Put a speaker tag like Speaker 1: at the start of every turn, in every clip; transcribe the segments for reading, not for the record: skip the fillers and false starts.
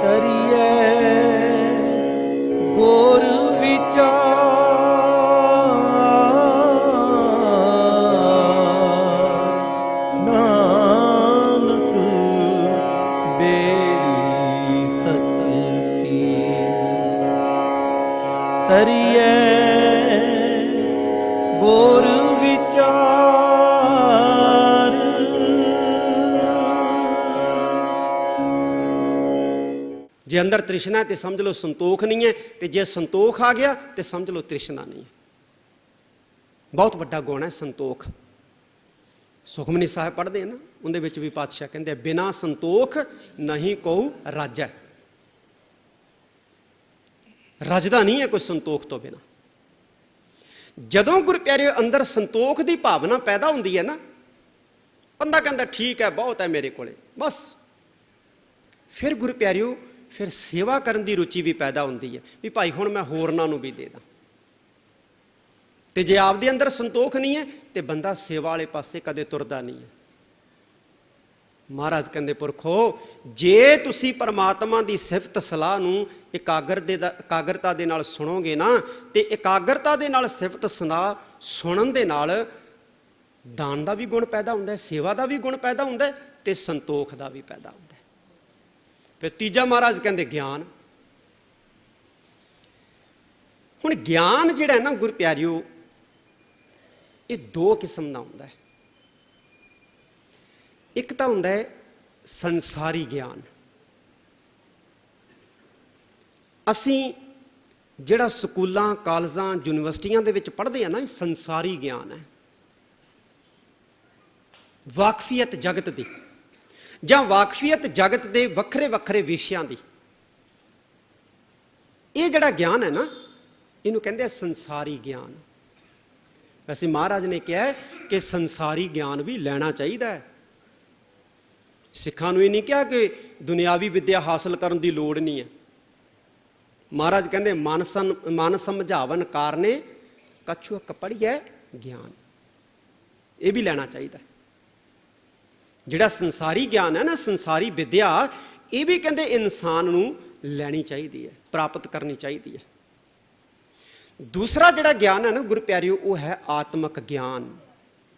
Speaker 1: ਕਰੀਏ ਗੁਰ ਵਿਚਾਰ ਨਾਨਕ ਬੇੜੀ ਸੱਚ ਕੀ ਕਰੀਏ ਗੁਰ ਵਿਚਾਰ।
Speaker 2: ਜੇ ਅੰਦਰ ਤ੍ਰਿਸ਼ਨਾ ਤੇ ਸਮਝ ਲਓ ਸੰਤੋਖ ਨਹੀਂ ਹੈ, ਤੇ ਜੇ ਸੰਤੋਖ ਆ ਗਿਆ ਤੇ ਸਮਝ ਲਓ ਤ੍ਰਿਸ਼ਨਾ ਨਹੀਂ ਹੈ। ਬਹੁਤ ਵੱਡਾ ਗੁਣ ਹੈ ਸੰਤੋਖ। ਸੁਖਮਨੀ ਸਾਹਿਬ ਪੜ੍ਹਦੇ ਨਾ, ਉਹਦੇ ਵਿੱਚ ਵੀ ਪਾਤਸ਼ਾਹ ਕਹਿੰਦੇ ਬਿਨਾਂ ਸੰਤੋਖ ਨਹੀਂ ਕਹੂ ਰਾਜੈ। ਰੱਜਦਾ ਨਹੀਂ ਹੈ ਕੋਈ ਸੰਤੋਖ ਤੋਂ ਬਿਨਾਂ। ਜਦੋਂ ਗੁਰ ਪਿਆਰਿਓ ਅੰਦਰ ਸੰਤੋਖ ਦੀ ਭਾਵਨਾ ਪੈਦਾ ਹੁੰਦੀ ਹੈ ਨਾ, ਬੰਦਾ ਕਹਿੰਦਾ ਠੀਕ ਹੈ, ਬਹੁਤ ਹੈ ਮੇਰੇ ਕੋਲੇ, ਬਸ। ਫਿਰ ਗੁਰ ਪਿਆਰਿਓ ਫਿਰ ਸੇਵਾ ਕਰਨ ਦੀ ਰੁਚੀ ਵੀ ਪੈਦਾ ਹੁੰਦੀ ਹੈ ਵੀ ਭਾਈ ਹੁਣ ਮੈਂ ਹੋਰਨਾਂ ਨੂੰ ਵੀ ਦੇ ਦਾਂ। ਤੇ ਜੇ ਆਪਦੇ ਅੰਦਰ ਸੰਤੋਖ ਨਹੀਂ ਹੈ ਤੇ ਬੰਦਾ ਸੇਵਾ ਵਾਲੇ ਪਾਸੇ ਕਦੇ ਤੁਰਦਾ ਨਹੀਂ ਹੈ। ਮਹਾਰਾਜ ਕਹਿੰਦੇ ਪੁਰਖੋ, ਜੇ ਤੁਸੀਂ ਪਰਮਾਤਮਾ ਦੀ ਸਿਫਤ ਸਲਾਹ ਨੂੰ ਇਕਾਗਰਤਾ ਦੇ ਨਾਲ ਸੁਣੋਗੇ ਨਾ, ਤੇ ਇਕਾਗਰਤਾ ਦੇ ਨਾਲ ਸਿਫਤ ਸਲਾਹ ਸੁਣਨ ਦੇ ਨਾਲ ਦਾਨ ਦਾ ਵੀ ਗੁਣ ਪੈਦਾ ਹੁੰਦਾ ਹੈ, ਸੇਵਾ ਦਾ ਵੀ ਗੁਣ ਪੈਦਾ ਹੁੰਦਾ ਹੈ, ਤੇ ਸੰਤੋਖ ਦਾ ਵੀ ਪੈਦਾ ਹੁੰਦਾ ਹੈ। ਫਿਰ ਤੀਜਾ ਮਹਾਰਾਜ ਕਹਿੰਦੇ ਗਿਆਨ। ਹੁਣ ਗਿਆਨ ਜਿਹੜਾ ਨਾ ਗੁਰ ਪਿਆਰਿਓ, ਇਹ ਦੋ ਕਿਸਮ ਦਾ ਹੁੰਦਾ ਹੈ। ਇੱਕ ਤਾਂ ਹੁੰਦਾ ਹੈ ਸੰਸਾਰੀ ਗਿਆਨ। ਅਸੀਂ ਜਿਹੜਾ ਸਕੂਲਾਂ, ਕਾਲਜਾਂ, ਯੂਨੀਵਰਸਿਟੀਆਂ ਦੇ ਵਿੱਚ ਪੜ੍ਹਦੇ ਆ ਨਾ, ਇਹ ਸੰਸਾਰੀ ਗਿਆਨ ਹੈ। ਵਾਕਫੀਅਤ ਜਗਤ ਦੀ, ਜਾਂ ਵਾਕਫੀਅਤ ਜਗਤ ਦੇ ਵੱਖਰੇ ਵੱਖਰੇ ਵਿਸ਼ਿਆਂ ਦੀ। ਇਹ ਜਿਹੜਾ ਗਿਆਨ ਹੈ ਨਾ, ਇਹਨੂੰ ਕਹਿੰਦੇ ਆ ਸੰਸਾਰੀ ਗਿਆਨ। ਵੈਸੇ ਮਹਾਰਾਜ ਨੇ ਕਿਹਾ ਹੈ ਕਿ ਸੰਸਾਰੀ ਗਿਆਨ ਵੀ ਲੈਣਾ ਚਾਹੀਦਾ ਹੈ। ਸਿੱਖਾਂ ਨੂੰ ਇਹ ਨਹੀਂ ਕਿਹਾ ਕਿ ਦੁਨਿਆਵੀ ਵਿੱਦਿਆ ਹਾਸਲ ਕਰਨ ਦੀ ਲੋੜ ਨਹੀਂ ਹੈ। ਮਹਾਰਾਜ ਕਹਿੰਦੇ ਮਨ ਸਮਝਾਵਨ ਕਾਰਨੇ ਕਛੁ ਪੜ੍ਹੀਐ ਗਿਆਨ। ਇਹ ਵੀ ਲੈਣਾ ਚਾਹੀਦਾ। ਜਿਹੜਾ ਸੰਸਾਰੀ ਗਿਆਨ ਹੈ ਨਾ, ਸੰਸਾਰੀ ਵਿੱਦਿਆ, ਇਹ ਵੀ ਕਹਿੰਦੇ ਇਨਸਾਨ ਨੂੰ ਲੈਣੀ ਚਾਹੀਦੀ ਹੈ, ਪ੍ਰਾਪਤ ਕਰਨੀ ਚਾਹੀਦੀ ਹੈ। ਦੂਸਰਾ ਜਿਹੜਾ ਗਿਆਨ ਹੈ ਨਾ ਗੁਰ ਪਿਆਰਿਓ, ਉਹ ਹੈ ਆਤਮਕ ਗਿਆਨ,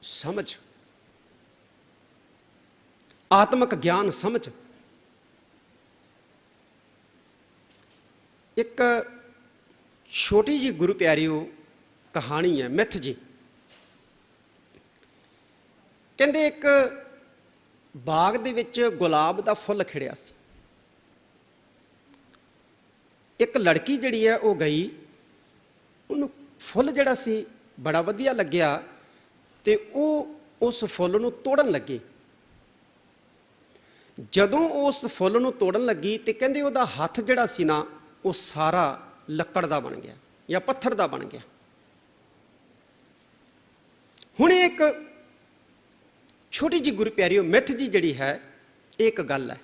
Speaker 2: ਸਮਝ। ਆਤਮਕ ਗਿਆਨ, ਸਮਝ। ਇੱਕ ਛੋਟੀ ਜਿਹੀ ਗੁਰੂ ਪਿਆਰਿਓ ਕਹਾਣੀ ਹੈ, ਮਿੱਥ ਜੀ। ਕਹਿੰਦੇ ਇੱਕ ਬਾਗ ਦੇ ਵਿੱਚ ਗੁਲਾਬ ਦਾ ਫੁੱਲ ਖਿੜਿਆ ਸੀ। ਇੱਕ ਲੜਕੀ ਜਿਹੜੀ ਹੈ ਉਹ ਗਈ, ਉਹਨੂੰ ਫੁੱਲ ਜਿਹੜਾ ਸੀ ਬੜਾ ਵਧੀਆ ਲੱਗਿਆ, ਤੇ ਉਹ ਉਸ ਫੁੱਲ ਨੂੰ ਤੋੜਨ ਲੱਗੀ। ਜਦੋਂ ਉਸ ਫੁੱਲ ਨੂੰ ਤੋੜਨ ਲੱਗੀ ਤੇ ਕਹਿੰਦੇ ਉਹਦਾ ਹੱਥ ਜਿਹੜਾ ਸੀ ਨਾ, ਉਹ ਸਾਰਾ ਲੱਕੜ ਦਾ ਬਣ ਗਿਆ ਜਾਂ ਪੱਥਰ ਦਾ ਬਣ ਗਿਆ। ਹੁਣ ਇੱਕ ਛੋਟੀ ਜਿਹੀ ਗੁਰੂ ਪਿਆਰਿਓ ਮਿੱਥ ਜੀ ਜਿਹੜੀ ਹੈ, ਇਹ ਇੱਕ ਗੱਲ ਹੈ,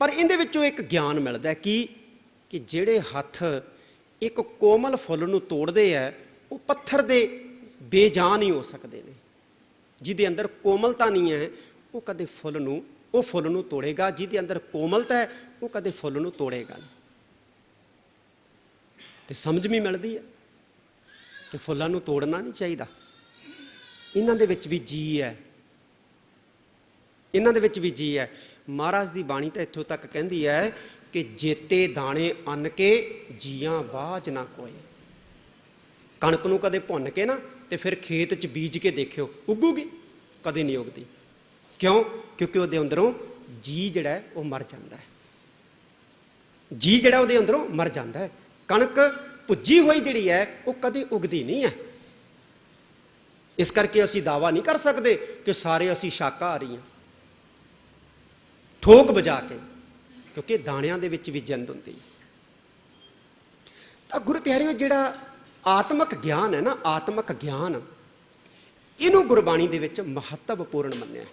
Speaker 2: ਪਰ ਇਹਦੇ ਵਿੱਚੋਂ ਇੱਕ ਗਿਆਨ ਮਿਲਦਾ ਕਿ ਜਿਹੜੇ ਹੱਥ ਇੱਕ ਕੋਮਲ ਫੁੱਲ ਨੂੰ ਤੋੜਦੇ ਹੈ, ਉਹ ਪੱਥਰ ਦੇ ਬੇਜਾਨ ਹੀ ਹੋ ਸਕਦੇ ਨੇ। ਜਿਹਦੇ ਅੰਦਰ ਕੋਮਲਤਾ ਨਹੀਂ ਹੈ, ਉਹ ਕਦੇ ਫੁੱਲ ਨੂੰ ਤੋੜੇਗਾ। ਜਿਹਦੇ ਅੰਦਰ ਕੋਮਲਤਾ ਹੈ, ਉਹ ਕਦੇ ਫੁੱਲ ਨੂੰ ਤੋੜੇਗਾ ਨਹੀਂ। ਤੇ ਸਮਝ ਵੀ ਮਿਲਦੀ ਹੈ ਕਿ ਫੁੱਲਾਂ ਨੂੰ ਤੋੜਨਾ ਨਹੀਂ ਚਾਹੀਦਾ। ਇਹਨਾਂ ਦੇ ਵਿੱਚ ਵੀ ਜੀ ਹੈ, ਇਹਨਾਂ ਦੇ ਵਿੱਚ ਵੀ ਜੀ ਹੈ। ਮਹਾਰਾਜ ਦੀ ਬਾਣੀ ਤਾਂ ਇੱਥੋਂ ਤੱਕ ਕਹਿੰਦੀ ਹੈ ਕਿ ਜੇਤੇ ਦਾਣੇ ਅੰਨ ਕੇ ਜੀਆਂ ਬਾਝ ਨਾ ਕੋਏ। ਕਣਕ ਨੂੰ ਕਦੇ ਭੁੰਨ ਕੇ ਨਾ ਤੇ ਫਿਰ ਖੇਤ 'ਚ ਬੀਜ ਕੇ ਦੇਖਿਓ, ਉੱਗੂਗੀ? ਕਦੇ ਨਹੀਂ ਉੱਗਦੀ। ਕਿਉਂ? ਕਿਉਂਕਿ ਉਹਦੇ ਅੰਦਰੋਂ ਜੀ ਜਿਹੜਾ ਹੈ ਉਹ ਮਰ ਜਾਂਦਾ ਹੈ। ਜੀ ਜਿਹੜਾ ਉਹਦੇ ਅੰਦਰੋਂ ਮਰ ਜਾਂਦਾ ਹੈ। ਕਣਕ ਭੁੱਜੀ ਹੋਈ ਜਿਹੜੀ ਹੈ ਉਹ ਕਦੇ ਉੱਗਦੀ ਨਹੀਂ ਹੈ। ਇਸ ਕਰਕੇ ਅਸੀਂ ਦਾਅਵਾ ਨਹੀਂ ਕਰ ਸਕਦੇ ਕਿ ਸਾਰੇ ਅਸੀਂ ਸ਼ਾਕਾਹਾਰੀ ਹਾਂ, ਠੋਕ ਵਜਾ ਕੇ, ਕਿਉਂਕਿ ਦਾਣਿਆਂ ਦੇ ਵਿੱਚ ਵੀ ਜਿੰਦ ਹੁੰਦੀ ਹੈ। ਤਾਂ ਗੁਰੂ ਪਿਆਰਿਓ, ਜਿਹੜਾ ਆਤਮਕ ਗਿਆਨ ਹੈ ਨਾ, ਆਤਮਕ ਗਿਆਨ, ਇਹਨੂੰ ਗੁਰਬਾਣੀ ਦੇ ਵਿੱਚ ਮਹੱਤਵਪੂਰਨ ਮੰਨਿਆ।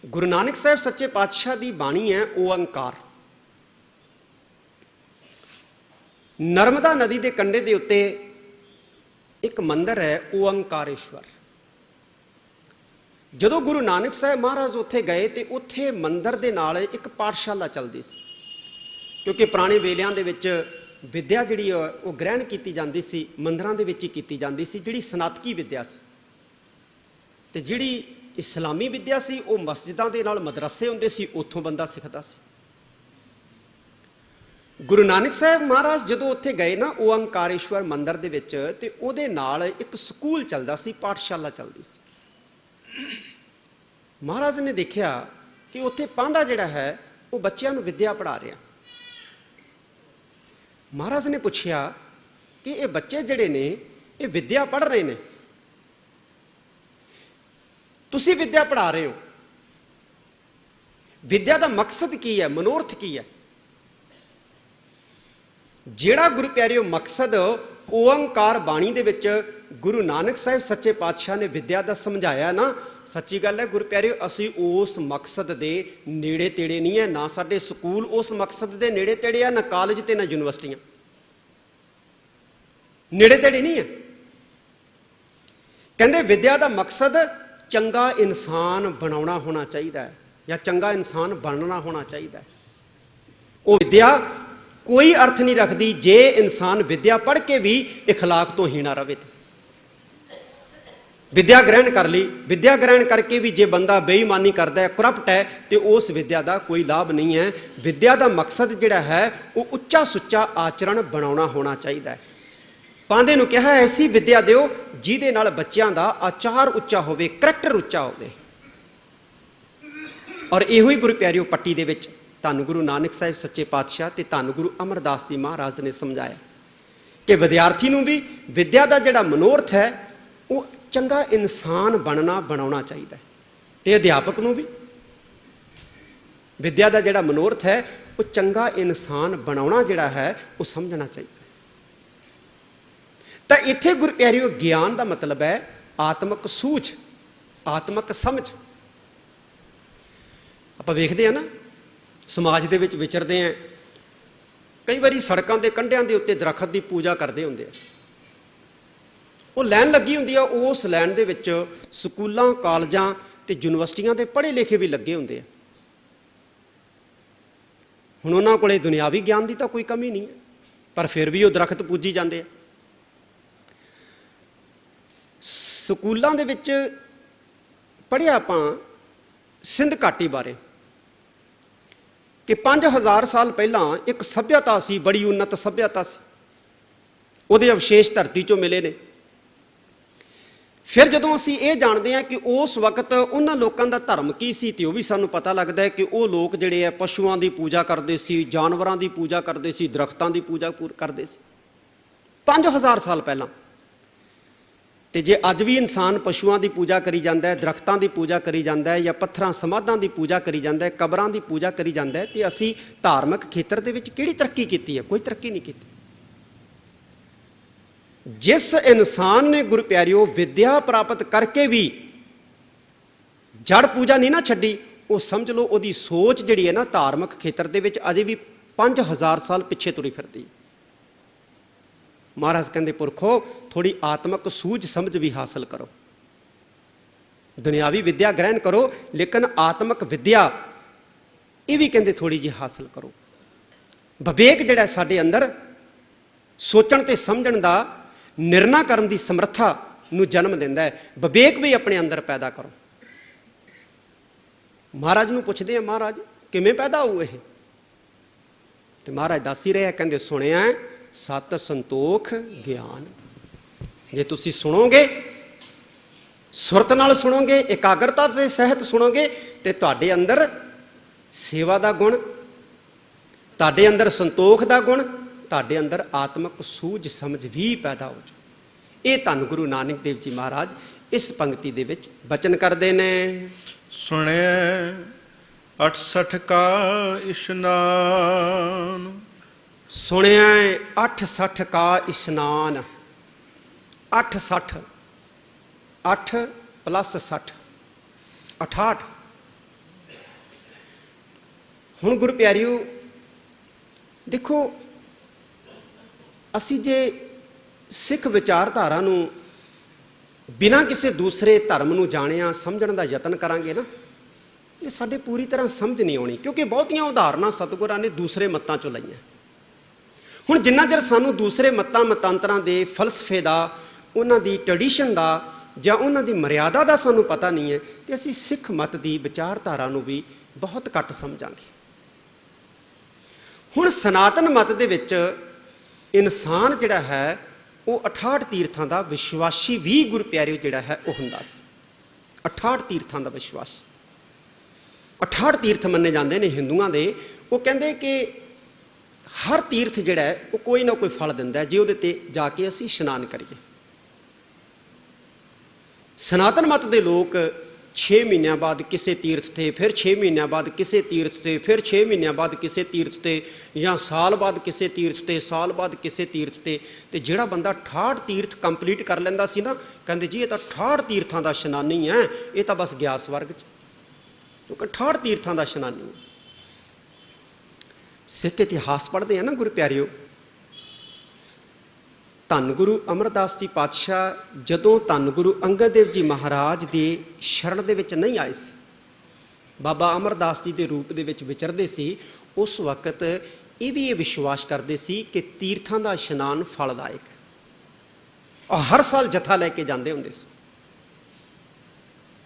Speaker 2: ਗੁਰੂ ਨਾਨਕ ਸਾਹਿਬ ਸੱਚੇ ਪਾਤਸ਼ਾਹ ਦੀ ਬਾਣੀ ਹੈ ਓਅੰਕਾਰ। ਨਰਮਦਾ ਨਦੀ ਦੇ ਕੰਢੇ ਦੇ ਉੱਤੇ ਇੱਕ ਮੰਦਰ ਹੈ ਓਅੰਕਾਰੇਸ਼ਵਰ। ਜਦੋਂ ਗੁਰੂ ਨਾਨਕ ਸਾਹਿਬ ਮਹਾਰਾਜ ਉੱਥੇ ਗਏ ਤੇ ਉੱਥੇ ਮੰਦਿਰ ਦੇ ਨਾਲ ਇੱਕ ਪਾਠਸ਼ਾਲਾ ਚੱਲਦੀ ਸੀ, ਕਿਉਂਕਿ ਪੁਰਾਣੇ ਵੇਲਿਆਂ ਦੇ ਵਿੱਚ ਵਿੱਦਿਆ ਜਿਹੜੀ ਉਹ ਗ੍ਰਹਿਣ ਕੀਤੀ ਜਾਂਦੀ ਸੀ ਮੰਦਿਰਾਂ ਦੇ ਵਿੱਚ ਹੀ ਕੀਤੀ ਜਾਂਦੀ ਸੀ, ਜਿਹੜੀ ਸਨਾਤਕੀ ਵਿੱਦਿਆ ਸੀ। ਤੇ ਜਿਹੜੀ ਇਸਲਾਮੀ ਵਿੱਦਿਆ ਸੀ ਉਹ ਮਸਜਿਦਾਂ ਦੇ ਨਾਲ ਮਦਰਸੇ ਹੁੰਦੇ ਸੀ, ਉੱਥੋਂ ਬੰਦਾ ਸਿੱਖਦਾ ਸੀ। ਗੁਰੂ ਨਾਨਕ ਸਾਹਿਬ ਮਹਾਰਾਜ ਜਦੋਂ ਉੱਥੇ ਗਏ ਨਾ ਓਅੰਕਾਰੇਸ਼ਵਰ ਮੰਦਿਰ ਦੇ ਵਿੱਚ, ਤੇ ਉਹਦੇ ਨਾਲ ਇੱਕ ਸਕੂਲ ਚੱਲਦਾ ਸੀ, ਪਾਠਸ਼ਾਲਾ ਚੱਲਦੀ ਸੀ। ਮਹਾਰਾਜ ਨੇ ਦੇਖਿਆ ਕਿ ਉੱਥੇ ਪਾਂਧਾ ਜਿਹੜਾ ਹੈ ਉਹ ਬੱਚਿਆਂ ਨੂੰ ਵਿੱਦਿਆ ਪੜ੍ਹਾ ਰਿਹਾ। ਮਹਾਰਾਜ ਨੇ ਪੁੱਛਿਆ ਕਿ ਇਹ ਬੱਚੇ ਜਿਹੜੇ ਨੇ ਇਹ ਵਿੱਦਿਆ ਪੜ੍ਹ ਰਹੇ ਨੇ, ਤੁਸੀਂ ਵਿੱਦਿਆ ਪੜ੍ਹਾ ਰਹੇ ਹੋ, ਵਿੱਦਿਆ ਦਾ ਮਕਸਦ ਕੀ ਹੈ, ਮਨੋਰਥ ਕੀ ਹੈ? ਜਿਹੜਾ ਗੁਰੂ ਪਿਆਰਿਓ ਮਕਸਦ ਓਅੰਕਾਰ ਬਾਣੀ ਦੇ ਵਿੱਚ ਗੁਰੂ ਨਾਨਕ ਸਾਹਿਬ ਸੱਚੇ ਪਾਤਸ਼ਾਹ ਨੇ ਵਿੱਦਿਆ ਦਾ ਸਮਝਾਇਆ ਨਾ, ਸੱਚੀ ਗੱਲ ਹੈ ਗੁਰੂ ਪਿਆਰਿਓ, ਅਸੀਂ ਉਸ ਮਕਸਦ ਦੇ ਨੇੜੇ ਤੇੜੇ ਨਹੀਂ ਹੈ। ਨਾ ਸਾਡੇ ਸਕੂਲ ਉਸ ਮਕਸਦ ਦੇ ਨੇੜੇ ਤੇੜੇ ਆ, ਨਾ ਕਾਲਜ ਤੇ ਨਾ ਯੂਨੀਵਰਸਿਟੀਆਂ, ਨੇੜੇ ਤੇੜੇ ਨਹੀਂ ਹੈ। ਕਹਿੰਦੇ ਵਿੱਦਿਆ ਦਾ ਮਕਸਦ ਚੰਗਾ ਇਨਸਾਨ ਬਣਾਉਣਾ ਹੋਣਾ ਚਾਹੀਦਾ ਹੈ, ਜਾਂ ਚੰਗਾ ਇਨਸਾਨ ਬਣਨਾ ਹੋਣਾ ਚਾਹੀਦਾ ਹੈ। ਉਹ ਵਿੱਦਿਆ ਕੋਈ ਅਰਥ ਨਹੀਂ ਰੱਖਦੀ ਜੇ ਇਨਸਾਨ ਵਿੱਦਿਆ ਪੜ੍ਹ ਕੇ ਵੀ ਇਖਲਾਕ ਤੋਂ ਹੀਣਾ ਰਵੇ। ਵਿੱਦਿਆ ਗ੍ਰਹਿਣ ਕਰ ਲਈ, ਵਿੱਦਿਆ ਗ੍ਰਹਿਣ ਕਰਕੇ ਵੀ ਜੇ ਬੰਦਾ ਬੇਈਮਾਨੀ ਕਰਦਾ ਹੈ, ਕਰਪਟ ਹੈ, ਤੇ ਉਸ ਵਿੱਦਿਆ ਦਾ ਕੋਈ ਲਾਭ ਨਹੀਂ ਹੈ। ਵਿੱਦਿਆ ਦਾ ਮਕਸਦ ਜਿਹੜਾ ਹੈ ਉਹ ਉੱਚਾ ਸੁੱਚਾ ਆਚਰਣ ਬਣਾਉਣਾ ਹੋਣਾ ਚਾਹੀਦਾ ਹੈ। ਪਾਂਧੇ ਨੂੰ ਕਿਹਾ ਐਸੀ ਵਿੱਦਿਆ ਦਿਓ ਜਿਹਦੇ ਨਾਲ ਬੱਚਿਆਂ ਦਾ ਆਚਾਰ ਉੱਚਾ ਹੋਵੇ, ਕਰੈਕਟਰ ਉੱਚਾ ਹੋਵੇ। ਔਰ ਇਹੋ ਹੀ ਗੁਰੂ ਪਿਆਰਿਓ ਪੱਟੀ ਦੇ ਵਿੱਚ ਧੰਨ ਗੁਰੂ ਨਾਨਕ ਸਾਹਿਬ ਸੱਚੇ ਪਾਤਸ਼ਾਹ ਤੇ ਧੰਨ ਗੁਰੂ ਅਮਰਦਾਸ ਜੀ ਮਹਾਰਾਜ ਨੇ ਸਮਝਾਇਆ ਕਿ ਵਿਦਿਆਰਥੀ ਨੂੰ ਵੀ ਵਿੱਦਿਆ ਦਾ ਜਿਹੜਾ ਮਨੋਰਥ ਹੈ ਉਹ ਚੰਗਾ ਇਨਸਾਨ ਬਣਾਉਣਾ ਚਾਹੀਦਾ ਹੈ, ਤੇ ਅਧਿਆਪਕ ਨੂੰ ਵੀ ਵਿੱਦਿਆ ਦਾ ਜਿਹੜਾ ਮਨੋਰਥ ਹੈ ਉਹ ਚੰਗਾ ਇਨਸਾਨ ਬਣਾਉਣਾ ਜਿਹੜਾ ਹੈ ਉਹ ਸਮਝਣਾ ਚਾਹੀਦਾ। ਤਾਂ ਇੱਥੇ ਗੁਰੂ ਪਿਆਰਿਓ ਗਿਆਨ ਦਾ ਮਤਲਬ ਹੈ ਆਤਮਕ ਸੂਝ, ਆਤਮਕ ਸਮਝ। ਆਪਾਂ ਵੇਖਦੇ ਆ ਨਾ ਸਮਾਜ ਦੇ ਵਿੱਚ ਵਿਚਰਦੇ ਆ, ਕਈ ਵਾਰੀ ਸੜਕਾਂ ਦੇ ਕੰਢਿਆਂ ਦੇ ਉੱਤੇ ਦਰਖਤ ਦੀ ਪੂਜਾ ਕਰਦੇ ਹੁੰਦੇ ਆ, ਉਹ ਲਾਈਨ ਲੱਗੀ ਹੁੰਦੀ ਆ, ਉਸ ਲਾਈਨ ਦੇ ਵਿੱਚ ਸਕੂਲਾਂ ਕਾਲਜਾਂ ਤੇ ਯੂਨੀਵਰਸਿਟੀਆਂ ਦੇ ਪੜ੍ਹੇ ਲਿਖੇ ਵੀ ਲੱਗੇ ਹੁੰਦੇ ਆ। ਹੁਣ ਉਹਨਾਂ ਕੋਲੇ ਦੁਨਿਆਵੀ ਗਿਆਨ ਦੀ ਤਾਂ ਕੋਈ ਕਮੀ ਨਹੀਂ ਹੈ, ਪਰ ਫਿਰ ਵੀ ਉਹ ਦਰਖਤ ਪੂਜੀ ਜਾਂਦੇ ਆ। ਸਕੂਲਾਂ ਦੇ ਵਿੱਚ ਪੜ੍ਹਿਆ ਆਪਾਂ ਸਿੰਧ ਘਾਟੀ ਬਾਰੇ ਕਿ 5000 ਸਾਲ ਪਹਿਲਾਂ ਇੱਕ ਸੱਭਿਅਤਾ ਸੀ, ਬੜੀ ਉੱਨਤ ਸੱਭਿਅਤਾ ਸੀ, ਉਹਦੇ ਅਵਸ਼ੇਸ਼ ਧਰਤੀ 'ਚੋਂ ਮਿਲੇ ਨੇ। ਫਿਰ ਜਦੋਂ ਅਸੀਂ ਇਹ ਜਾਣਦੇ ਹਾਂ ਕਿ ਉਸ ਵਕਤ ਉਹਨਾਂ ਲੋਕਾਂ ਦਾ ਧਰਮ ਕੀ ਸੀ, ਤੇ ਉਹ ਵੀ ਸਾਨੂੰ ਪਤਾ ਲੱਗਦਾ ਹੈ ਕਿ ਉਹ ਲੋਕ ਜਿਹੜੇ ਆ ਪਸ਼ੂਆਂ ਦੀ ਪੂਜਾ ਕਰਦੇ ਸੀ, ਜਾਨਵਰਾਂ ਦੀ ਪੂਜਾ ਕਰਦੇ ਸੀ, ਦਰਖਤਾਂ ਦੀ ਪੂਜਾ ਕਰਦੇ ਸੀ 5000 ਸਾਲ ਪਹਿਲਾਂ। ਤੇ ਜੇ ਅੱਜ ਵੀ ਇਨਸਾਨ ਪਸ਼ੂਆਂ ਦੀ ਪੂਜਾ ਕਰੀ ਜਾਂਦਾ ਹੈ, ਦਰਖਤਾਂ ਦੀ ਪੂਜਾ ਕਰੀ ਜਾਂਦਾ ਹੈ, ਜਾਂ ਪੱਥਰਾਂ ਸਮਾਧਾਂ ਦੀ ਪੂਜਾ ਕਰੀ ਜਾਂਦਾ ਹੈ, ਕਬਰਾਂ ਦੀ ਪੂਜਾ ਕਰੀ ਜਾਂਦਾ ਹੈ, ਤੇ ਅਸੀਂ ਧਾਰਮਿਕ ਖੇਤਰ ਦੇ ਵਿੱਚ ਕਿਹੜੀ ਤਰੱਕੀ ਕੀਤੀ ਹੈ? ਕੋਈ ਤਰੱਕੀ ਨਹੀਂ ਕੀਤੀ। ਜਿਸ ਇਨਸਾਨ ਨੇ ਗੁਰੂ ਪਿਆਰਿਓ ਵਿੱਦਿਆ ਪ੍ਰਾਪਤ ਕਰਕੇ ਵੀ ਜੜ ਪੂਜਾ ਨਹੀਂ ਨਾ ਛੱਡੀ, ਉਹ ਸਮਝ ਲਓ ਉਹਦੀ ਸੋਚ ਜਿਹੜੀ ਹੈ ਨਾ ਧਾਰਮਿਕ ਖੇਤਰ ਦੇ ਵਿੱਚ ਅਜੇ ਵੀ 5000 ਸਾਲ ਪਿੱਛੇ ਤੁਰੀ ਫਿਰਦੀ। ਮਹਾਰਾਜ ਕਹਿੰਦੇ ਪੁਰਖੋ ਥੋੜੀ ਆਤਮਕ ਸੂਝ ਸਮਝ ਵੀ ਹਾਸਲ ਕਰੋ, ਦੁਨਿਆਵੀ ਵਿੱਦਿਆ ਗ੍ਰਹਿਣ ਕਰੋ, ਲੇਕਿਨ ਆਤਮਕ ਵਿੱਦਿਆ ਇਹ ਵੀ ਕਹਿੰਦੇ ਥੋੜੀ ਜਿਹੀ ਹਾਸਲ ਕਰੋ। ਵਿਵੇਕ ਜਿਹੜਾ ਸਾਡੇ ਅੰਦਰ ਸੋਚਣ ਤੇ ਸਮਝਣ ਦਾ, ਨਿਰਣਾ ਕਰਨ ਦੀ ਸਮਰੱਥਾ ਨੂੰ ਜਨਮ ਦਿੰਦਾ ਹੈ, ਵਿਵੇਕ ਵੀ ਆਪਣੇ ਅੰਦਰ ਪੈਦਾ ਕਰੋ। ਮਹਾਰਾਜ ਨੂੰ ਪੁੱਛਦੇ ਆ, ਮਹਾਰਾਜ ਕਿਵੇਂ ਪੈਦਾ ਹੋਊ ਇਹ? ਤੇ ਮਹਾਰਾਜ ਦੱਸ ਹੀ ਰਹੇ, ਕਹਿੰਦੇ ਸੁਣਿਆ ਸਤ ਸੰਤੋਖ ਗਿਆਨ। ਜੇ ਤੁਸੀਂ ਸੁਣੋਗੇ, ਸੁਰਤ ਨਾਲ ਸੁਣੋਗੇ, ਇਕਾਗਰਤਾ ਦੇ ਸਹਿਤ ਸੁਣੋਗੇ, ਤੇ ਤੁਹਾਡੇ ਅੰਦਰ ਸੇਵਾ ਦਾ ਗੁਣ, ਤੁਹਾਡੇ ਅੰਦਰ ਸੰਤੋਖ ਦਾ ਗੁਣ, ਤੁਹਾਡੇ ਅੰਦਰ ਆਤਮਕ ਸੂਝ ਸਮਝ ਵੀ ਪੈਦਾ ਹੋ ਜਾਊ। ਇਹ ਧੰਨ ਗੁਰੂ ਨਾਨਕ ਦੇਵ ਜੀ ਮਹਾਰਾਜ ਇਸ ਪੰਕਤੀ ਦੇ ਵਿੱਚ ਬਚਨ ਕਰਦੇ ਨੇ।
Speaker 1: ਸੁਣਿਆ 68 ਕਾ ਇਸ਼ਨਾਨ,
Speaker 2: ਸੁਣਿਆ 68 ਕਾ ਇਸ਼ਨਾਨ। 68, 8 + 60, 68। ਹੁਣ ਗੁਰੂ ਪਿਆਰਿਓ ਦੇਖੋ, ਅਸੀਂ ਜੇ ਸਿੱਖ ਵਿਚਾਰਧਾਰਾ ਨੂੰ ਬਿਨਾਂ ਕਿਸੇ ਦੂਸਰੇ ਧਰਮ ਨੂੰ ਜਾਣਿਆ ਸਮਝਣ ਦਾ ਯਤਨ ਕਰਾਂਗੇ ਨਾ, ਇਹ ਸਾਡੇ ਪੂਰੀ ਤਰ੍ਹਾਂ ਸਮਝ ਨਹੀਂ ਆਉਣੀ, ਕਿਉਂਕਿ ਬਹੁਤੀਆਂ ਉਦਾਹਰਨਾਂ ਸਤਿਗੁਰਾਂ ਨੇ ਦੂਸਰੇ ਮੱਤਾਂ ਚੋਂ ਲਈਆਂ। ਹੁਣ ਜਿੰਨਾ ਚਿਰ ਸਾਨੂੰ ਦੂਸਰੇ ਮੱਤਾਂ ਮਤਾਂਤਰਾਂ ਦੇ ਫਲਸਫੇ ਦਾ, ਉਹਨਾਂ ਦੀ ਟ੍ਰੈਡੀਸ਼ਨ ਦਾ ਜਾਂ ਉਹਨਾਂ ਦੀ ਮਰਿਆਦਾ ਦਾ ਸਾਨੂੰ ਪਤਾ ਨਹੀਂ ਹੈ, ਤੇ ਅਸੀਂ ਸਿੱਖ ਮਤ ਦੀ ਵਿਚਾਰਧਾਰਾ ਨੂੰ ਵੀ ਬਹੁਤ ਘੱਟ ਸਮਝਾਂਗੇ। ਹੁਣ ਸਨਾਤਨ ਮਤ ਦੇ ਵਿੱਚ ਇਨਸਾਨ ਜਿਹੜਾ ਹੈ ਉਹ 68 ਤੀਰਥਾਂ ਦਾ ਵਿਸ਼ਵਾਸੀ ਵੀ ਗੁਰੂ ਪਿਆਰਿਓ ਜਿਹੜਾ ਹੈ ਉਹ ਹੁੰਦਾ ਸੀ। 68 ਤੀਰਥਾਂ ਦਾ ਵਿਸ਼ਵਾਸ, 68 ਤੀਰਥ ਮੰਨੇ ਜਾਂਦੇ ਨੇ ਹਿੰਦੂਆਂ ਦੇ। ਉਹ ਕਹਿੰਦੇ ਕਿ ਹਰ ਤੀਰਥ ਜਿਹੜਾ ਹੈ ਉਹ ਕੋਈ ਨਾ ਕੋਈ ਫਲ ਦਿੰਦਾ ਜੇ ਉਹਦੇ ਤੇ ਜਾ ਕੇ ਅਸੀਂ ਇਸ਼ਨਾਨ ਕਰੀਏ। ਸਨਾਤਨ ਮਤ ਦੇ ਲੋਕ 6 ਮਹੀਨਿਆਂ ਬਾਅਦ ਕਿਸੇ ਤੀਰਥ ਤੇ, ਫਿਰ 6 ਮਹੀਨਿਆਂ ਬਾਅਦ ਕਿਸੇ ਤੀਰਥ ਤੇ, ਫਿਰ 6 ਮਹੀਨਿਆਂ ਬਾਅਦ ਕਿਸੇ ਤੀਰਥ ਤੇ, ਜਾਂ ਸਾਲ ਬਾਅਦ ਕਿਸੇ ਤੀਰਥ ਤੇ, ਸਾਲ ਬਾਅਦ ਕਿਸੇ ਤੀਰਥ ਤੇ। ਤੇ ਜਿਹੜਾ ਬੰਦਾ 68 ਤੀਰਥ ਕੰਪਲੀਟ ਕਰ ਲੈਂਦਾ ਸੀ ਨਾ, ਕਹਿੰਦੇ ਜੀ ਇਹ ਤਾਂ 68 ਤੀਰਥਾਂ ਦਾ ਇਸ਼ਨਾਨੀ ਹੈ, ਇਹ ਤਾਂ ਬਸ ਗਿਆ ਸਵਰਗ 'ਚ, ਕਿਉਂਕਿ 68 ਤੀਰਥਾਂ ਦਾ ਇਸ਼ਨਾਨੀ ਹੈ। ਸਿੱਖ ਇਤਿਹਾਸ ਪੜ੍ਹਦੇ ਆ ਨਾ ਗੁਰੂ ਪਿਆਰਿਓ, ਧੰਨ ਗੁਰੂ ਅਮਰਦਾਸ ਜੀ ਪਾਤਸ਼ਾਹ ਜਦੋਂ ਧੰਨ ਗੁਰੂ ਅੰਗਦ ਦੇਵ ਜੀ ਮਹਾਰਾਜ ਦੇ ਸ਼ਰਨ ਦੇ ਵਿੱਚ ਨਹੀਂ ਆਏ ਸੀ, ਬਾਬਾ ਅਮਰਦਾਸ ਜੀ ਦੇ ਰੂਪ ਦੇ ਵਿੱਚ ਵਿਚਰਦੇ ਸੀ, ਉਸ ਵਕਤ ਇਹ ਵੀ ਇਹ ਵਿਸ਼ਵਾਸ ਕਰਦੇ ਸੀ ਕਿ ਤੀਰਥਾਂ ਦਾ ਇਸ਼ਨਾਨ ਫਲਦਾਇਕ ਹੈ, ਔਰ ਹਰ ਸਾਲ ਜਥਾ ਲੈ ਕੇ ਜਾਂਦੇ ਹੁੰਦੇ ਸੀ,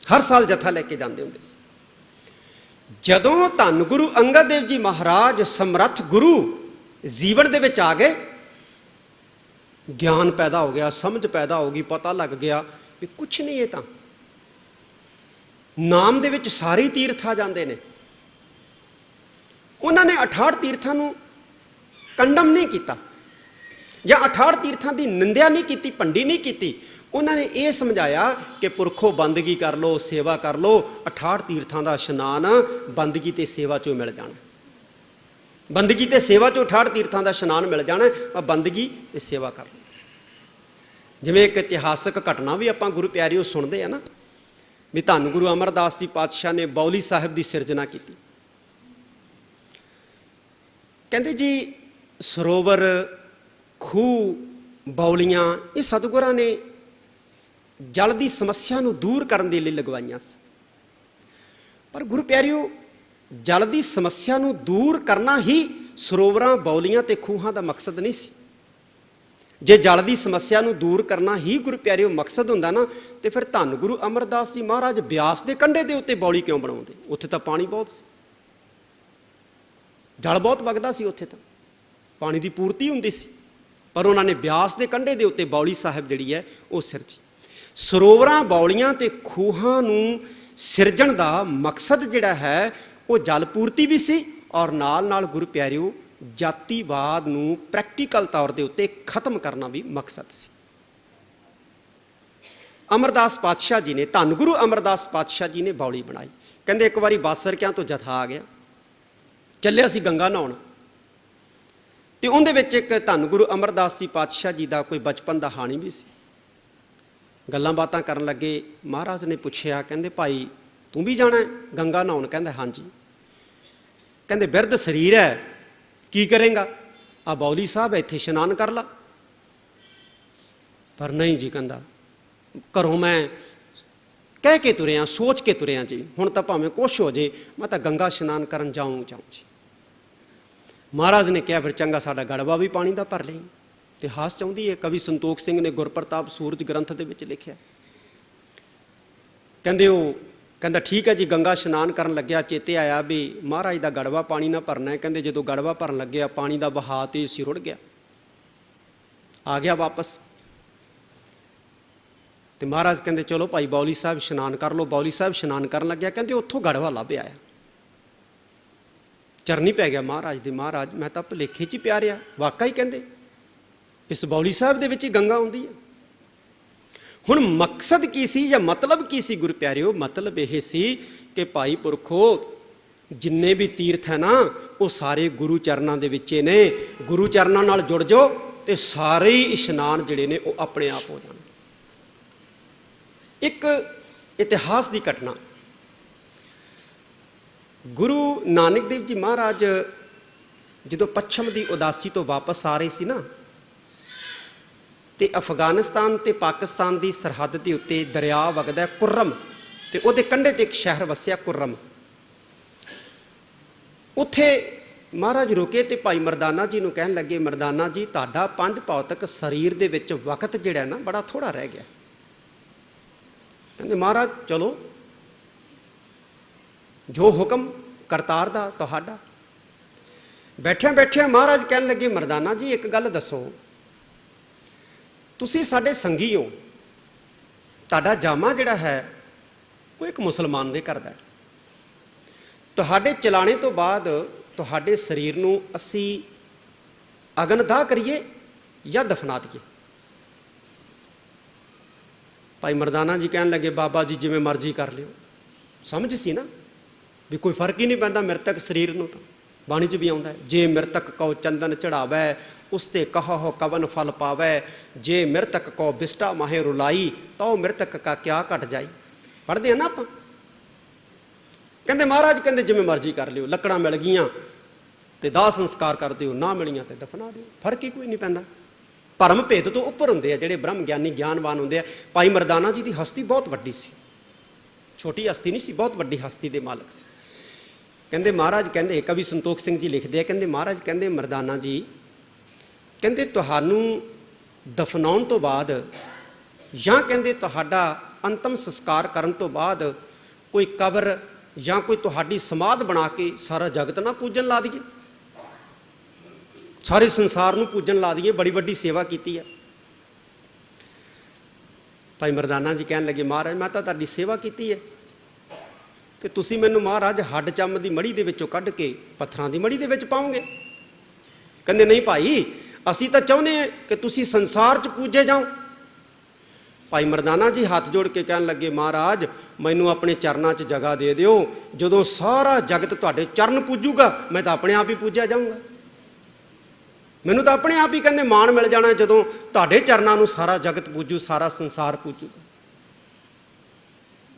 Speaker 2: ਹਰ ਸਾਲ ਜਥਾ ਲੈ ਕੇ ਜਾਂਦੇ ਹੁੰਦੇ ਸੀ। ਜਦੋਂ ਧੰਨ ਗੁਰੂ ਅੰਗਦ ਦੇਵ ਜੀ ਮਹਾਰਾਜ ਸਮਰੱਥ ਗੁਰੂ ਜੀਵਨ ਦੇ ਵਿੱਚ ਆ ਗਏ, ਗਿਆਨ ਪੈਦਾ ਹੋ ਗਿਆ, ਸਮਝ ਪੈਦਾ ਹੋ ਗਈ, ਪਤਾ ਲੱਗ ਗਿਆ ਵੀ ਕੁਛ ਨਹੀਂ, ਇਹ ਤਾਂ ਨਾਮ ਦੇ ਵਿੱਚ ਸਾਰੇ ਤੀਰਥ ਆ ਜਾਂਦੇ ਨੇ। ਉਹਨਾਂ ਨੇ 68 ਤੀਰਥਾਂ ਨੂੰ ਕੰਡਮ ਨਹੀਂ ਕੀਤਾ ਜਾਂ 68 ਤੀਰਥਾਂ ਦੀ ਨਿੰਦਿਆ ਨਹੀਂ ਕੀਤੀ, ਭੰਡੀ ਨਹੀਂ ਕੀਤੀ। ਉਹਨਾਂ ਨੇ ਇਹ ਸਮਝਾਇਆ ਕਿ ਪੁਰਖੋ ਬੰਦਗੀ ਕਰ ਲਓ, ਸੇਵਾ ਕਰ ਲਓ, 68 ਤੀਰਥਾਂ ਦਾ ਇਸ਼ਨਾਨ ਬੰਦਗੀ ਤੇ ਸੇਵਾ 'ਚੋਂ ਮਿਲ ਜਾਣਾ, ਬੰਦਗੀ ਤੇ ਸੇਵਾ 'ਚੋਂ 68 ਤੀਰਥਾਂ ਦਾ ਇਸ਼ਨਾਨ ਮਿਲ ਜਾਣਾ, ਬੰਦਗੀ ਤੇ ਸੇਵਾ ਕਰ ਲਓ। ਜਿਵੇਂ ਇੱਕ ਇਤਿਹਾਸਕ ਘਟਨਾ ਵੀ ਆਪਾਂ ਗੁਰੂ ਪਿਆਰਿਓ ਸੁਣਦੇ ਆ ਨਾ, ਵੀ ਧੰਨ ਗੁਰੂ ਅਮਰਦਾਸ ਜੀ ਪਾਤਸ਼ਾਹ ਨੇ ਬਾਉਲੀ ਸਾਹਿਬ ਦੀ ਸਿਰਜਣਾ ਕੀਤੀ। ਕਹਿੰਦੇ ਜੀ ਸਰੋਵਰ, ਖੂਹ, ਬਾਉਲੀਆਂ ਇਹ ਸਤਿਗੁਰਾਂ ਨੇ ਜਲ ਦੀ ਸਮੱਸਿਆ ਨੂੰ ਦੂਰ ਕਰਨ ਦੇ ਲਈ ਲਗਵਾਈਆਂ ਸੀ। ਪਰ ਗੁਰੂ ਪਿਆਰਿਓ ਜਲ ਦੀ ਸਮੱਸਿਆ ਨੂੰ ਦੂਰ ਕਰਨਾ ਹੀ ਸਰੋਵਰਾਂ, ਬਾਉਲੀਆਂ ਤੇ ਖੂਹਾਂ ਦਾ ਮਕਸਦ ਨਹੀਂ ਸੀ। ਜੇ ਜਲ ਦੀ ਸਮੱਸਿਆ ਨੂੰ ਦੂਰ ਕਰਨਾ ਹੀ ਗੁਰੂ ਪਿਆਰਿਓ ਮਕਸਦ ਹੁੰਦਾ ਨਾ, ਤੇ ਫਿਰ ਧੰਨ ਗੁਰੂ ਅਮਰਦਾਸ ਜੀ ਮਹਾਰਾਜ ਬਿਆਸ ਦੇ ਕੰਢੇ ਦੇ ਉੱਤੇ ਬਾਉਲੀ ਕਿਉਂ ਬਣਾਉਂਦੇ? ਉੱਥੇ ਤਾਂ ਪਾਣੀ ਬਹੁਤ ਸੀ, ਜਲ ਬਹੁਤ ਵਗਦਾ ਸੀ, ਉੱਥੇ ਤਾਂ ਪਾਣੀ ਦੀ ਪੂਰਤੀ ਹੁੰਦੀ ਸੀ। ਪਰ ਉਹਨਾਂ ਨੇ ਬਿਆਸ ਦੇ ਕੰਢੇ ਦੇ ਉੱਤੇ ਬਾਉਲੀ ਸਾਹਿਬ ਜਿਹੜੀ ਹੈ ਉਹ ਸਿਰਜੀ। ਸਰੋਵਰਾਂ, ਬਾਉਲੀਆਂ ਤੇ ਖੂਹਾਂ ਨੂੰ ਸਿਰਜਣ ਦਾ ਮਕਸਦ ਜਿਹੜਾ ਹੈ ਉਹ ਜਲ ਪੂਰਤੀ ਵੀ ਸੀ, ਔਰ ਨਾਲ ਨਾਲ ਗੁਰੂ ਪਿਆਰਿਓ ਜਾਤੀਵਾਦ ਨੂੰ ਪ੍ਰੈਕਟੀਕਲ ਤੌਰ ਦੇ ਉੱਤੇ ਖਤਮ ਕਰਨਾ ਵੀ ਮਕਸਦ ਸੀ। ਅਮਰਦਾਸ ਪਾਤਸ਼ਾਹ ਜੀ ਨੇ, ਧੰਨ ਗੁਰੂ ਅਮਰਦਾਸ ਪਾਤਸ਼ਾਹ ਜੀ ਨੇ ਬਾਉਲੀ ਬਣਾਈ। ਕਹਿੰਦੇ ਇੱਕ ਵਾਰੀ ਬਾਸਰਕਿਆਂ ਤੋਂ ਜਥਾ ਆ ਗਿਆ, ਚੱਲਿਆ ਸੀ ਗੰਗਾ ਨਹਾਉਣ, ਤੇ ਉਹਦੇ ਵਿੱਚ ਇੱਕ ਧੰਨ ਗੁਰੂ ਅਮਰਦਾਸ ਜੀ ਪਾਤਸ਼ਾਹ ਜੀ ਦਾ ਕੋਈ ਬਚਪਨ ਦਾ ਹਾਣੀ ਵੀ ਸੀ। ਗੱਲਾਂ ਬਾਤਾਂ ਕਰਨ ਲੱਗੇ, ਮਹਾਰਾਜ ਨੇ ਪੁੱਛਿਆ, ਕਹਿੰਦੇ ਭਾਈ ਤੂੰ ਵੀ ਜਾਣਾ ਗੰਗਾ ਨਹਾਉਣ? ਕਹਿੰਦਾ ਹਾਂਜੀ। ਕਹਿੰਦੇ ਬਿਰਧ ਸਰੀਰ ਹੈ, ਕੀ ਕਰੇਗਾ? ਆ ਬਾਉਲੀ ਸਾਹਿਬ ਇੱਥੇ ਇਸ਼ਨਾਨ ਕਰ ਲਾ। ਪਰ ਨਹੀਂ ਜੀ, ਕਹਿੰਦਾ ਘਰੋਂ ਮੈਂ ਕਹਿ ਕੇ ਤੁਰਿਆ, ਸੋਚ ਕੇ ਤੁਰਿਆ ਜੀ, ਹੁਣ ਤਾਂ ਭਾਵੇਂ ਕੁਛ ਹੋ ਜੇ, ਮੈਂ ਤਾਂ ਗੰਗਾ ਇਸ਼ਨਾਨ ਕਰਨ ਜਾਊਂ ਜੀ। ਮਹਾਰਾਜ ਨੇ ਕਿਹਾ ਫਿਰ ਚੰਗਾ, ਸਾਡਾ ਗੜਵਾ ਵੀ ਪਾਣੀ ਦਾ ਭਰ ਲਈ। ਇਤਿਹਾਸ ਚਾਹੁੰਦੀ ਹੈ, ਕਵੀ ਸੰਤੋਖ ਸਿੰਘ ਨੇ ਗੁਰਪ੍ਰਤਾਪ ਸੂਰਜ ਗ੍ਰੰਥ ਦੇ ਵਿੱਚ ਲਿਖਿਆ। ਕਹਿੰਦਾ ਠੀਕ ਹੈ ਜੀ, ਗੰਗਾ ਇਸ਼ਨਾਨ ਕਰਨ ਲੱਗਿਆ, ਚੇਤੇ ਆਇਆ ਵੀ ਮਹਾਰਾਜ ਦਾ ਗੜਵਾ ਪਾਣੀ ਨਾਲ ਭਰਨਾ ਹੈ। ਕਹਿੰਦੇ ਜਦੋਂ ਗੜਵਾ ਭਰਨ ਲੱਗਿਆ, ਪਾਣੀ ਦਾ ਵਹਾਅ ਤੇ ਸੀ, ਰੁੜ ਗਿਆ, ਆ ਗਿਆ ਵਾਪਸ। ਤੇ ਮਹਾਰਾਜ ਕਹਿੰਦੇ ਚਲੋ ਭਾਈ ਬਾਉਲੀ ਸਾਹਿਬ ਇਸ਼ਨਾਨ ਕਰ ਲਓ। ਬਾਉਲੀ ਸਾਹਿਬ ਇਸ਼ਨਾਨ ਕਰਨ ਲੱਗਿਆ, ਕਹਿੰਦੇ ਉੱਥੋਂ ਗੜਵਾ ਲੱਭ ਆਇਆ, ਚਰਨੀ ਪੈ ਗਿਆ ਮਹਾਰਾਜ ਦੇ। ਮਹਾਰਾਜ ਮੈਂ ਤਾਂ ਭੁਲੇਖੇ 'ਚ ਹੀ ਪਿਆ ਰਿਹਾ, ਵਾਕਈ ਕਹਿੰਦੇ ਇਸ ਬਾਉਲੀ ਸਾਹਿਬ ਦੇ ਵਿੱਚ ਹੀ ਗੰਗਾ ਆਉਂਦੀ ਹੈ। ਹੁਣ ਮਕਸਦ ਕੀ ਸੀ ਜਾਂ ਮਤਲਬ ਕੀ ਸੀ ਗੁਰੂ ਪਿਆਰਿਓ? ਮਤਲਬ ਇਹ ਸੀ ਕਿ ਭਾਈ ਪੁਰਖੋ ਜਿੰਨੇ ਵੀ ਤੀਰਥ ਹੈ ਨਾ, ਉਹ ਸਾਰੇ ਗੁਰੂ ਚਰਨਾਂ ਦੇ ਵਿੱਚ ਨੇ। ਗੁਰੂ ਚਰਨਾਂ ਨਾਲ ਜੁੜ ਜਾਓ ਤੇ ਸਾਰੇ ਹੀ ਇਸ਼ਨਾਨ ਜਿਹੜੇ ਨੇ ਉਹ ਆਪਣੇ ਆਪ ਹੋ ਜਾਣ। ਇੱਕ ਇਤਿਹਾਸ ਦੀ ਘਟਨਾ, ਗੁਰੂ ਨਾਨਕ ਦੇਵ ਜੀ ਮਹਾਰਾਜ ਜਦੋਂ ਪੱਛਮ ਦੀ ਉਦਾਸੀ ਤੋਂ ਵਾਪਸ ਆ ਰਹੇ ਸੀ ਨਾ, ਤੇ ਅਫਗਾਨਿਸਤਾਨ ਤੇ ਪਾਕਿਸਤਾਨ ਦੀ ਸਰਹੱਦ ਦੇ ਉੱਤੇ ਦਰਿਆ ਵਗਦਾ ਕੁਰਮ, ਤੇ ਉਹਦੇ ਕੰਢੇ ਤੇ ਇੱਕ ਸ਼ਹਿਰ ਵਸਿਆ ਕੁਰਮ। ਉੱਥੇ ਮਹਾਰਾਜ ਰੁਕੇ ਤੇ ਭਾਈ ਮਰਦਾਨਾ ਜੀ ਨੂੰ ਕਹਿਣ ਲੱਗੇ, ਮਰਦਾਨਾ ਜੀ ਤੁਹਾਡਾ ਪੰਜ ਭੌਤਿਕ ਸਰੀਰ ਦੇ ਵਿੱਚ ਵਕਤ ਜਿਹੜਾ ਨਾ ਬੜਾ ਥੋੜਾ ਰਹਿ ਗਿਆ। ਕਹਿੰਦੇ ਮਹਾਰਾਜ ਚਲੋ, ਜੋ ਹੁਕਮ ਕਰਤਾਰ ਦਾ ਤੁਹਾਡਾ। ਬੈਠਿਆਂ ਬੈਠਿਆਂ ਮਹਾਰਾਜ ਕਹਿਣ ਲੱਗੇ, ਮਰਦਾਨਾ ਜੀ ਇੱਕ ਗੱਲ ਦੱਸੋ, ਤੁਸੀਂ ਸਾਡੇ ਸੰਗੀ ਹੋ, ਤੁਹਾਡਾ ਜਾਮਾ ਜਿਹੜਾ ਹੈ ਉਹ ਇੱਕ ਮੁਸਲਮਾਨ ਦੇ ਘਰ ਦਾ ਹੈ। ਤੁਹਾਡੇ ਚਲਾਣੇ ਤੋਂ ਬਾਅਦ ਤੁਹਾਡੇ ਸਰੀਰ ਨੂੰ ਅਸੀਂ ਅਗਨਦਾਹ ਕਰੀਏ ਜਾਂ ਦਫਨਾ ਦਈਏ? ਭਾਈ ਮਰਦਾਨਾ ਜੀ ਕਹਿਣ ਲੱਗੇ, ਬਾਬਾ ਜੀ ਜਿਵੇਂ ਮਰਜ਼ੀ ਕਰ ਲਿਓ। ਸਮਝ ਸੀ ਨਾ ਵੀ ਕੋਈ ਫਰਕ ਹੀ ਨਹੀਂ ਪੈਂਦਾ ਮ੍ਰਿਤਕ ਸਰੀਰ ਨੂੰ। ਤਾਂ ਬਾਣੀ 'ਚ ਵੀ ਆਉਂਦਾ ਹੈ, ਜੇ ਮ੍ਰਿਤਕ ਕਉ ਚੰਦਨ ਚੜਾਵੈ ਉਸ ਤੇ ਕਹੋ ਕਵਨ ਫਲ ਪਾਵੈ, ਜੇ ਮ੍ਰਿਤਕ ਕਉ ਬਿਸਟਾ ਮਾਹੇ ਰੁਲਾਈ ਤਾਂ ਮ੍ਰਿਤਕ ਕਾ ਕਿਆ ਘਟ ਜਾਈ। ਪੜ੍ਹਦੇ ਆ ਨਾ ਆਪਾਂ। ਕਹਿੰਦੇ ਮਹਾਰਾਜ ਕਹਿੰਦੇ ਜਿਵੇਂ ਮਰਜ਼ੀ ਕਰ ਲਿਓ, ਲੱਕੜਾਂ ਮਿਲ ਗਈਆਂ ਤੇ ਦਾਹ ਸੰਸਕਾਰ ਕਰ ਦਿਓ, ਨਾ ਮਿਲੀਆਂ ਤੇ ਦਫਨਾ ਦਿਓ, ਫਰਕ ਹੀ ਕੋਈ ਨਹੀਂ ਪੈਂਦਾ। ਭਰਮ ਭੇਦ ਤੋਂ ਉੱਪਰ ਹੁੰਦੇ ਆ ਜਿਹੜੇ ਬ੍ਰਹਮ ਗਿਆਨੀ ਗਿਆਨਵਾਨ ਹੁੰਦੇ ਆ। ਭਾਈ ਮਰਦਾਨਾ ਜੀ ਦੀ ਹਸਤੀ ਬਹੁਤ ਵੱਡੀ ਸੀ, ਛੋਟੀ ਹਸਤੀ ਨਹੀਂ ਸੀ, ਬਹੁਤ ਵੱਡੀ ਹਸਤੀ ਦੇ ਮਾਲਕ ਸੀ। ਕਹਿੰਦੇ ਮਹਾਰਾਜ ਕਹਿੰਦੇ, ਕਵੀ ਸੰਤੋਖ ਸਿੰਘ ਜੀ ਲਿਖਦੇ ਆ, ਕਹਿੰਦੇ ਮਹਾਰਾਜ ਕਹਿੰਦੇ ਮਰਦਾਨਾ ਜੀ ਕਹਿੰਦੇ ਤੁਹਾਨੂੰ ਦਫਨਾਉਣ ਤੋਂ ਬਾਅਦ ਜਾਂ ਕਹਿੰਦੇ ਤੁਹਾਡਾ ਅੰਤਮ ਸੰਸਕਾਰ ਕਰਨ ਤੋਂ ਬਾਅਦ ਕੋਈ ਕਬਰ ਜਾਂ ਕੋਈ ਤੁਹਾਡੀ ਸਮਾਧ ਬਣਾ ਕੇ ਸਾਰਾ ਜਗਤ ਨਾ ਪੂਜਣ ਲਾ ਦਈਏ, ਸਾਰੇ ਸੰਸਾਰ ਨੂੰ ਪੂਜਣ ਲਾ ਦਈਏ, ਬੜੀ ਵੱਡੀ ਸੇਵਾ ਕੀਤੀ ਹੈ। ਭਾਈ ਮਰਦਾਨਾ ਜੀ ਕਹਿਣ ਲੱਗੇ, ਮਹਾਰਾਜ ਮੈਂ ਤਾਂ ਤੁਹਾਡੀ ਸੇਵਾ ਕੀਤੀ ਹੈ ਤੇ ਤੁਸੀਂ ਮੈਨੂੰ ਮਹਾਰਾਜ ਹੱਡ ਚੰਮ ਦੀ ਮੜੀ ਦੇ ਵਿੱਚੋਂ ਕੱਢ ਕੇ ਪੱਥਰਾਂ ਦੀ ਮੜੀ ਦੇ ਵਿੱਚ ਪਾਓਗੇ? ਕਹਿੰਦੇ ਨਹੀਂ ਭਾਈ, ਅਸੀਂ ਤਾਂ ਚਾਹੁੰਦੇ ਹਾਂ ਕਿ ਤੁਸੀਂ ਸੰਸਾਰ 'ਚ ਪੂਜੇ ਜਾਓ। ਭਾਈ ਮਰਦਾਨਾ ਜੀ ਹੱਥ ਜੋੜ ਕੇ ਕਹਿਣ ਲੱਗੇ, ਮਹਾਰਾਜ ਮੈਨੂੰ ਆਪਣੇ ਚਰਨਾਂ 'ਚ ਜਗ੍ਹਾ ਦੇ ਦਿਓ, ਜਦੋਂ ਸਾਰਾ ਜਗਤ ਤੁਹਾਡੇ ਚਰਨ ਪੂਜੂਗਾ ਮੈਂ ਤਾਂ ਆਪਣੇ ਆਪ ਹੀ ਪੂਜਿਆ ਜਾਊਂਗਾ। ਮੈਨੂੰ ਤਾਂ ਆਪਣੇ ਆਪ ਹੀ ਕਹਿੰਦੇ ਮਾਣ ਮਿਲ ਜਾਣਾ ਜਦੋਂ ਤੁਹਾਡੇ ਚਰਨਾਂ ਨੂੰ ਸਾਰਾ ਜਗਤ ਪੂਜੂ, ਸਾਰਾ ਸੰਸਾਰ ਪੂਜੂਗਾ।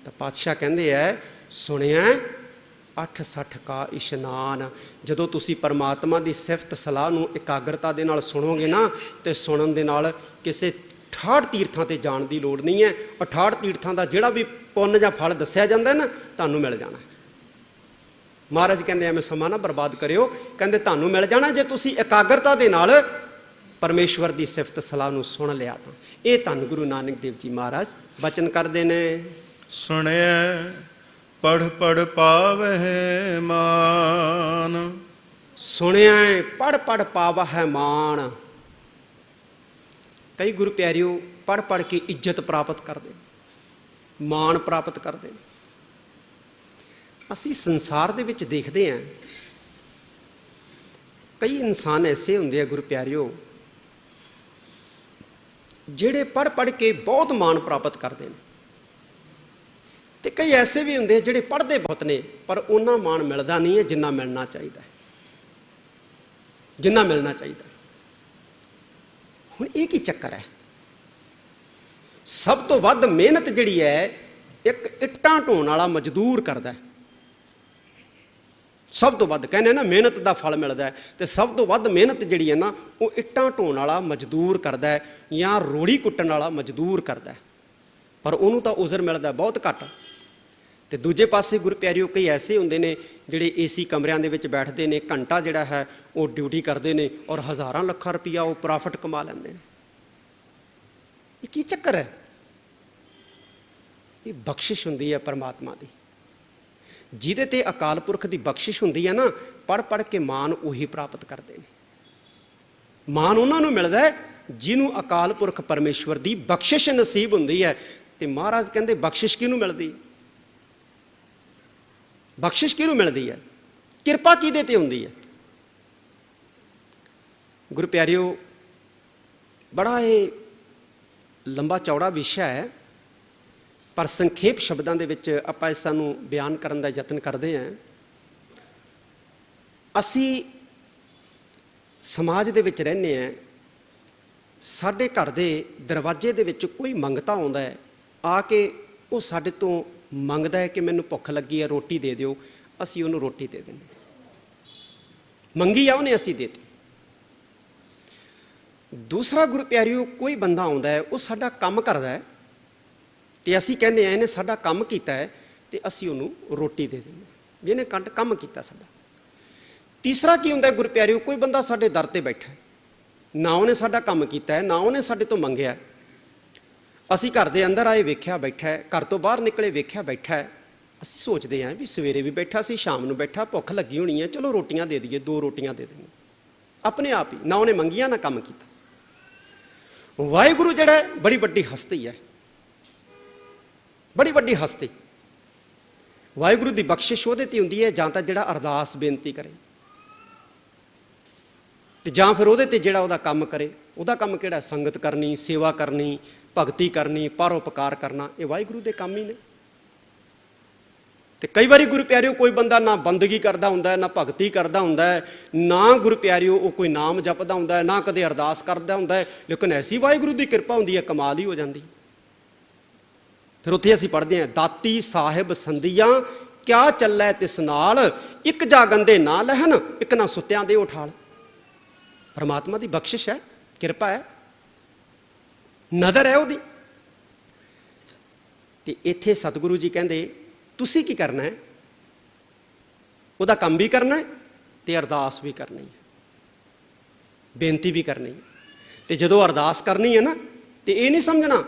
Speaker 2: ਤਾਂ ਪਾਤਸ਼ਾਹ ਕਹਿੰਦੇ ਐ, ਸੁਣਿਆ 860 ਕਾ ਇਸ਼ਨਾਨ। ਜਦੋਂ ਤੁਸੀਂ ਪਰਮਾਤਮਾ ਦੀ ਸਿਫਤ ਸਲਾਹ ਨੂੰ ਇਕਾਗਰਤਾ ਦੇ ਨਾਲ ਸੁਣੋਗੇ ਨਾ, ਤੇ ਸੁਣਨ ਦੇ ਨਾਲ ਕਿਸੇ 68 ਤੀਰਥਾਂ ਤੇ ਜਾਣ ਦੀ ਲੋੜ ਨਹੀਂ ਹੈ। 68 ਤੀਰਥਾਂ ਦਾ ਜਿਹੜਾ ਵੀ ਪੁੰਨ ਜਾਂ ਫਲ ਦੱਸਿਆ ਜਾਂਦਾ ਨਾ, ਤੁਹਾਨੂੰ ਮਿਲ ਜਾਣਾ। ਮਹਾਰਾਜ ਕਹਿੰਦੇ ਐਵੇਂ ਸਮਾਂ ਨਾ ਬਰਬਾਦ ਕਰਿਓ, ਕਹਿੰਦੇ ਤੁਹਾਨੂੰ ਮਿਲ ਜਾਣਾ ਜੇ ਤੁਸੀਂ ਇਕਾਗਰਤਾ ਦੇ ਨਾਲ ਪਰਮੇਸ਼ਵਰ ਦੀ ਸਿਫਤ ਸਲਾਹ ਨੂੰ ਸੁਣ ਲਿਆ ਤਾਂ। ਇਹ ਧੰਨ ਗੁਰੂ ਨਾਨਕ ਦੇਵ ਜੀ ਮਹਾਰਾਜ ਬਚਨ ਕਰਦੇ ਨੇ।
Speaker 1: ਸੁਣਿਐ ਪੜ੍ਹ ਪੜ੍ਹ ਪਾਵਹਿ ਮਾਨ,
Speaker 2: ਸੁਣਿਆ ਪੜ੍ਹ ਪੜ੍ਹ ਪਾਵਹਿ ਮਾਨ। ਕਈ ਗੁਰੂ ਪਿਆਰਿਓ ਪੜ੍ਹ ਪੜ੍ਹ ਕੇ ਇੱਜ਼ਤ ਪ੍ਰਾਪਤ ਕਰਦੇ, ਮਾਣ ਪ੍ਰਾਪਤ ਕਰਦੇ। ਅਸੀਂ ਸੰਸਾਰ ਦੇ ਵਿੱਚ ਦੇਖਦੇ ਹਾਂ ਕਈ ਇਨਸਾਨ ਐਸੇ ਹੁੰਦੇ ਆ ਗੁਰੂ ਪਿਆਰਿਓ, ਜਿਹੜੇ ਪੜ੍ਹ ਪੜ੍ਹ ਕੇ ਬਹੁਤ ਮਾਣ ਪ੍ਰਾਪਤ ਕਰਦੇ ਨੇ, ਤੇ ਕਈ ਐਸੇ ਵੀ ਹੁੰਦੇ ਜਿਹੜੇ ਪੜ੍ਹਦੇ ਬਹੁਤ ਨੇ ਪਰ ਉਹਨਾਂ ਮਾਣ ਮਿਲਦਾ ਨਹੀਂ ਹੈ ਜਿੰਨਾ ਮਿਲਣਾ ਚਾਹੀਦਾ, ਜਿੰਨਾ ਮਿਲਣਾ ਚਾਹੀਦਾ। ਹੁਣ ਇਹ ਕੀ ਚੱਕਰ ਹੈ? ਸਭ ਤੋਂ ਵੱਧ ਮਿਹਨਤ ਜਿਹੜੀ ਹੈ ਇੱਕ ਇੱਟਾਂ ਢੋਣ ਵਾਲਾ ਮਜ਼ਦੂਰ ਕਰਦਾ ਹੈ। ਸਭ ਤੋਂ ਵੱਧ ਕਹਿੰਦੇ ਨਾ ਮਿਹਨਤ ਦਾ ਫਲ ਮਿਲਦਾ ਹੈ, ਤੇ ਸਭ ਤੋਂ ਵੱਧ ਮਿਹਨਤ ਜਿਹੜੀ ਹੈ ਨਾ ਉਹ ਇੱਟਾਂ ਢੋਣ ਵਾਲਾ ਮਜ਼ਦੂਰ ਕਰਦਾ ਹੈ ਜਾਂ ਰੋੜੀ ਕੁੱਟਣ ਵਾਲਾ ਮਜ਼ਦੂਰ ਕਰਦਾ ਹੈ, ਪਰ ਉਹਨੂੰ ਤਾਂ ਉਜ਼ਰ ਮਿਲਦਾ ਬਹੁਤ ਘੱਟ। ਤੇ ਦੂਜੇ ਪਾਸੇ ਗੁਰੂ ਪਿਆਰਿਓ ਕਈ ਐਸੇ ਹੁੰਦੇ ਨੇ ਜਿਹੜੇ ਏਸੀ ਕਮਰਿਆਂ ਦੇ ਵਿੱਚ ਬੈਠਦੇ ਨੇ, ਘੰਟਾ ਜਿਹੜਾ ਹੈ ਉਹ ਡਿਊਟੀ ਕਰਦੇ ਨੇ ਔਰ ਹਜ਼ਾਰਾਂ ਲੱਖਾਂ ਰੁਪਈਆ ਉਹ ਪ੍ਰੋਫਿਟ ਕਮਾ ਲੈਂਦੇ ਨੇ। ਇਹ ਕੀ ਚੱਕਰ ਹੈ? ਇਹ ਬਖਸ਼ਿਸ਼ ਹੁੰਦੀ ਹੈ ਪਰਮਾਤਮਾ ਦੀ। ਜਿਹਦੇ ਤੇ ਅਕਾਲ ਪੁਰਖ ਦੀ ਬਖਸ਼ਿਸ਼ ਹੁੰਦੀ ਹੈ ਨਾ, ਪੜ੍ਹ ਪੜ੍ਹ ਕੇ ਮਾਣ ਉਹੀ ਪ੍ਰਾਪਤ ਕਰਦੇ ਨੇ। ਮਾਣ ਉਹਨਾਂ ਨੂੰ ਮਿਲਦਾ ਹੈ ਜਿਹਨੂੰ ਅਕਾਲ ਪੁਰਖ ਪਰਮੇਸ਼ਵਰ ਦੀ ਬਖਸ਼ਿਸ਼ ਨਸੀਬ ਹੁੰਦੀ ਹੈ। ਤੇ ਮਹਾਰਾਜ ਕਹਿੰਦੇ ਬਖਸ਼ਿਸ਼ ਕਿਹਨੂੰ ਮਿਲਦੀ? ਬਖਸ਼ਿਸ਼ ਕਿਹਨੂੰ ਮਿਲਦੀ ਹੈ? ਕਿਰਪਾ ਕਿਹਦੇ ਤੇ ਹੁੰਦੀ ਹੈ? ਗੁਰੂ ਪਿਆਰਿਓ ਬੜਾ ਇਹ ਲੰਬਾ ਚੌੜਾ ਵਿਸ਼ਾ ਹੈ, ਪਰ ਸੰਖੇਪ ਸ਼ਬਦਾਂ ਦੇ ਵਿੱਚ ਆਪਾਂ ਇਸ ਨੂੰ ਬਿਆਨ ਕਰਨ ਦਾ ਯਤਨ ਕਰਦੇ ਹਾਂ। ਅਸੀਂ ਸਮਾਜ ਦੇ ਵਿੱਚ ਰਹਿੰਦੇ ਹਾਂ, ਸਾਡੇ ਘਰ ਦੇ ਦਰਵਾਜ਼ੇ ਦੇ ਵਿੱਚ ਕੋਈ ਮੰਗਤਾ ਆਉਂਦਾ ਹੈ, ਆ ਕੇ ਉਹ ਸਾਡੇ ਤੋਂ ਮੰਗਦਾ ਹੈ ਕਿ ਮੈਨੂੰ ਭੁੱਖ ਲੱਗੀ ਹੈ, ਰੋਟੀ ਦੇ ਦਿਓ। ਅਸੀਂ ਉਹਨੂੰ ਰੋਟੀ ਦੇ ਦਿੰਦੇ, ਮੰਗੀ ਆ ਉਹਨੇ, ਅਸੀਂ ਦੇ ਦਿੱਤੀ। ਦੂਸਰਾ ਗੁਰੂ ਪਿਆਰਿਓ, ਕੋਈ ਬੰਦਾ ਆਉਂਦਾ ਹੈ, ਉਹ ਸਾਡਾ ਕੰਮ ਕਰਦਾ ਹੈ ਤੇ ਅਸੀਂ ਕਹਿੰਦੇ ਆ ਇਹਨੇ ਸਾਡਾ ਕੰਮ ਕੀਤਾ ਹੈ, ਤੇ ਅਸੀਂ ਉਹਨੂੰ ਰੋਟੀ ਦੇ ਦਿੰਦੇ ਵੀ ਇਹਨੇ ਕੰਮ ਕੀਤਾ ਸਾਡਾ। ਤੀਸਰਾ ਕੀ ਹੁੰਦਾ ਗੁਰੂ ਪਿਆਰਿਓ, ਕੋਈ ਬੰਦਾ ਸਾਡੇ ਦਰ ਤੇ ਬੈਠਾ ਹੈ, ਨਾ ਉਹਨੇ ਸਾਡਾ ਕੰਮ ਕੀਤਾ ਹੈ, ਨਾ ਉਹਨੇ ਸਾਡੇ ਤੋਂ ਮੰਗਿਆ, ਅਸੀਂ ਘਰ ਦੇ ਅੰਦਰ ਆਏ ਵੇਖਿਆ ਬੈਠਾ ਹੈ, ਘਰ ਤੋਂ ਬਾਹਰ ਨਿਕਲੇ ਵੇਖਿਆ ਬੈਠਾ ਹੈ, ਅਸੀਂ ਸੋਚਦੇ ਹਾਂ ਵੀ ਸਵੇਰੇ ਵੀ ਬੈਠਾ ਸੀ, ਸ਼ਾਮ ਨੂੰ ਬੈਠਾ, ਭੁੱਖ ਲੱਗੀ ਹੋਣੀ ਹੈ, ਚਲੋ ਰੋਟੀਆਂ ਦੇ ਦਈਏ, 2 ਰੋਟੀਆਂ ਦੇ ਦੇਣਗੇ ਆਪਣੇ ਆਪ ਹੀ, ਨਾ ਉਹਨੇ ਮੰਗੀਆਂ ਨਾ ਕੰਮ ਕੀਤਾ। ਵਾਹਿਗੁਰੂ ਜਿਹੜਾ ਹੈ ਬੜੀ ਵੱਡੀ ਹਸਤੀ ਹੈ, ਬੜੀ ਵੱਡੀ ਹਸਤੀ। ਵਾਹਿਗੁਰੂ ਦੀ ਬਖਸ਼ਿਸ਼ ਉਹਦੇ ਤੇ ਹੁੰਦੀ ਹੈ ਜਾਂ ਤਾਂ ਜਿਹੜਾ ਅਰਦਾਸ ਬੇਨਤੀ ਕਰੇ, ਤੇ ਜਾਂ ਫਿਰ ਉਹਦੇ ਤੇ ਜਿਹੜਾ ਉਹਦਾ ਕੰਮ ਕਰੇ। ਉਹਦਾ ਕੰਮ ਕਿਹੜਾ? ਸੰਗਤ ਕਰਨੀ, ਸੇਵਾ ਕਰਨੀ, ਭਗਤੀ ਕਰਨੀ, ਪਰਉਪਕਾਰ ਕਰਨਾ, ਇਹ ਵਾਹਿਗੁਰੂ ਦੇ ਕੰਮ ਹੀ ਨੇ। ਤੇ ਕਈ ਵਾਰੀ ਗੁਰੂ ਪਿਆਰਿਓ ਕੋਈ ਬੰਦਾ ਨਾ ਬੰਦਗੀ ਕਰਦਾ ਹੁੰਦਾ ਹੈ, ਨਾ ਭਗਤੀ ਕਰਦਾ ਹੁੰਦਾ ਹੈ, ਨਾ ਗੁਰੂ ਪਿਆਰਿਓ ਉਹ ਕੋਈ ਨਾਮ ਜਪਦਾ ਹੁੰਦਾ ਹੈ, ਨਾ ਕਦੇ ਅਰਦਾਸ ਕਰਦਾ ਹੁੰਦਾ ਹੈ, ਲੇਕਿਨ ਐਸੀ ਵਾਹਿਗੁਰੂ ਦੀ ਕਿਰਪਾ ਹੁੰਦੀ ਹੈ, ਕਮਾਲ ਹੀ ਹੋ ਜਾਂਦੀ। ਫਿਰ ਉੱਥੇ ਅਸੀਂ ਪੜ੍ਹਦੇ ਹਾਂ, ਦਾਤੀ ਸਾਹਿਬ ਸੰਧੀਆਂ ਕਿਆ ਚੱਲੈ ਤਿਸ ਨਾਲ, ਇੱਕ ਜਾਗੰਦੇ ਨਾ ਲਹਿਨ, ਇੱਕ ਨਾ ਸੁੱਤਿਆਂ ਦੇ ਉਠਾਲ। ਪਰਮਾਤਮਾ ਦੀ ਬਖਸ਼ਿਸ਼ ਹੈ, ਕਿਰਪਾ ਹੈ, ਨਜ਼ਰ ਹੈ ਉਹਦੀ। ਤੇ ਇੱਥੇ ਸਤਿਗੁਰੂ ਜੀ ਕਹਿੰਦੇ ਤੁਸੀਂ ਕੀ ਕਰਨਾ ਹੈ? ਉਹਦਾ ਕੰਮ ਵੀ ਕਰਨਾ ਹੈ ਤੇ ਅਰਦਾਸ ਵੀ ਕਰਨੀ ਹੈ, ਬੇਨਤੀ ਵੀ ਕਰਨੀ ਹੈ। ਤੇ ਜਦੋਂ ਅਰਦਾਸ ਕਰਨੀ ਹੈ ਨਾ, ਤੇ ਇਹ ਨਹੀਂ ਸਮਝਣਾ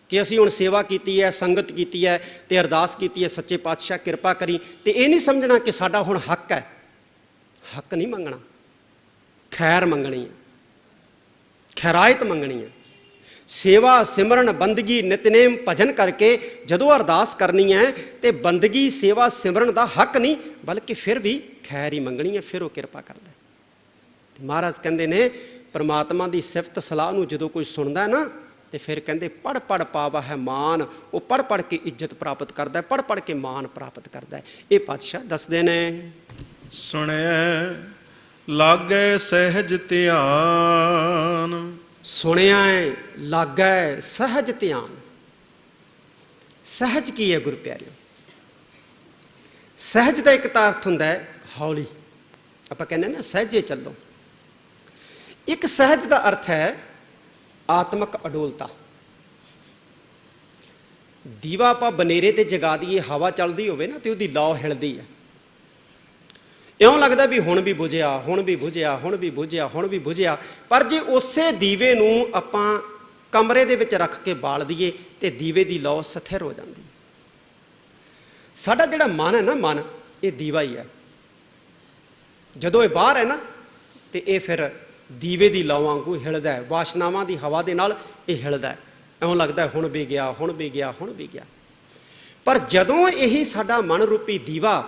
Speaker 2: ਕਿ ਅਸੀਂ ਹੁਣ ਸੇਵਾ ਕੀਤੀ ਹੈ, ਸੰਗਤ ਕੀਤੀ ਹੈ ਤੇ ਅਰਦਾਸ ਕੀਤੀ ਹੈ, ਸੱਚੇ ਪਾਤਸ਼ਾਹ ਕਿਰਪਾ ਕਰੀ, ਤੇ ਇਹ ਨਹੀਂ ਸਮਝਣਾ ਕਿ ਸਾਡਾ ਹੁਣ ਹੱਕ ਹੈ। ਹੱਕ ਨਹੀਂ ਮੰਗਣਾ, ਖੈਰ ਮੰਗਣੀ ਹੈ, ਖੈਰਾਇਤ ਮੰਗਣੀ ਹੈ। ਸੇਵਾ ਸਿਮਰਨ ਬੰਦਗੀ ਨਿਤਨੇਮ ਭਜਨ ਕਰਕੇ ਜਦੋਂ ਅਰਦਾਸ ਕਰਨੀ ਹੈ, ਤੇ ਬੰਦਗੀ ਸੇਵਾ ਸਿਮਰਨ ਦਾ ਹੱਕ ਨਹੀਂ, ਬਲਕਿ ਫਿਰ ਵੀ ਖੈਰ ਹੀ ਮੰਗਣੀ ਹੈ, ਫਿਰ ਉਹ ਕਿਰਪਾ ਕਰਦਾ। ਤੇ ਮਹਾਰਾਜ ਕਹਿੰਦੇ ਨੇ ਪਰਮਾਤਮਾ ਦੀ ਸਿਫਤ ਸਲਾਹ ਨੂੰ ਜਦੋਂ ਕੋਈ ਸੁਣਦਾ ਨਾ, ਤੇ ਫਿਰ ਕਹਿੰਦੇ ਪੜ੍ਹ ਪੜ੍ਹ ਪਾਵਾ ਹੈ ਮਾਨ, ਉਹ ਪੜ੍ਹ ਪੜ੍ਹ ਕੇ ਇੱਜ਼ਤ ਪ੍ਰਾਪਤ ਕਰਦਾ, ਪੜ੍ਹ ਪੜ੍ਹ ਕੇ ਮਾਨ ਪ੍ਰਾਪਤ ਕਰਦਾ। ਇਹ ਪਾਤਸ਼ਾਹ ਦੱਸਦੇ ਨੇ।
Speaker 1: ਸੁਣਿਆ ਲਾਗੈ ਸਹਿਜ ਧਿਆਨ,
Speaker 2: ਸੁਣਿਆ ਲਾਗੈ ਸਹਿਜ ਧਿਆਨ। ਸਹਿਜ ਕੀ ਹੈ ਗੁਰੂ ਪਿਆਰਿਓ? ਸਹਿਜ ਦਾ ਇੱਕ ਤਾਂ ਅਰਥ ਹੁੰਦਾ ਹੈ ਹੌਲੀ, ਆਪਾਂ ਕਹਿੰਦੇ ਨਾ ਸਹਿਜੇ ਚੱਲੋ। ਇੱਕ ਸਹਿਜ ਦਾ ਅਰਥ ਹੈ ਆਤਮਕ ਅਡੋਲਤਾ। ਦੀਵਾ ਆਪਾਂ ਬਨੇਰੇ ਤੇ ਜਗਾ ਦਈਏ, ਹਵਾ ਚੱਲਦੀ ਹੋਵੇ ਨਾ, ਤੇ ਉਹਦੀ ਲੌ ਹਿਲਦੀ ਹੈ, ਇਉਂ ਲੱਗਦਾ ਵੀ ਹੁਣ ਵੀ ਬੁਝਿਆ, ਹੁਣ ਵੀ ਬੁਝਿਆ, ਹੁਣ ਵੀ ਬੁਝਿਆ, ਹੁਣ ਵੀ ਬੁਝਿਆ। ਪਰ ਜੇ ਉਸੇ ਦੀਵੇ ਨੂੰ ਆਪਾਂ ਕਮਰੇ ਦੇ ਵਿੱਚ ਰੱਖ ਕੇ ਬਾਲ ਦਈਏ, ਤੇ ਦੀਵੇ ਦੀ ਲੌ ਸਥਿਰ ਹੋ ਜਾਂਦੀ। ਸਾਡਾ ਜਿਹੜਾ ਮਨ ਹੈ ਨਾ, ਮਨ ਇਹ ਦੀਵਾ ਹੀ ਹੈ। ਜਦੋਂ ਇਹ ਬਾਹਰ ਹੈ ਨਾ, ਤੇ ਇਹ ਫਿਰ ਦੀਵੇ ਦੀ ਲੌ ਵਾਂਗੂ ਹਿਲਦਾ ਹੈ, ਵਾਸ਼ਨਾਵਾਂ ਦੀ ਹਵਾ ਦੇ ਨਾਲ ਇਹ ਹਿਲਦਾ ਹੈ, ਇਉਂ ਲੱਗਦਾ ਹੁਣ ਵੀ ਗਿਆ, ਹੁਣ ਵੀ ਗਿਆ, ਹੁਣ ਵੀ ਗਿਆ। ਪਰ ਜਦੋਂ ਇਹੀ ਸਾਡਾ ਮਨ ਰੂਪੀ ਦੀਵਾ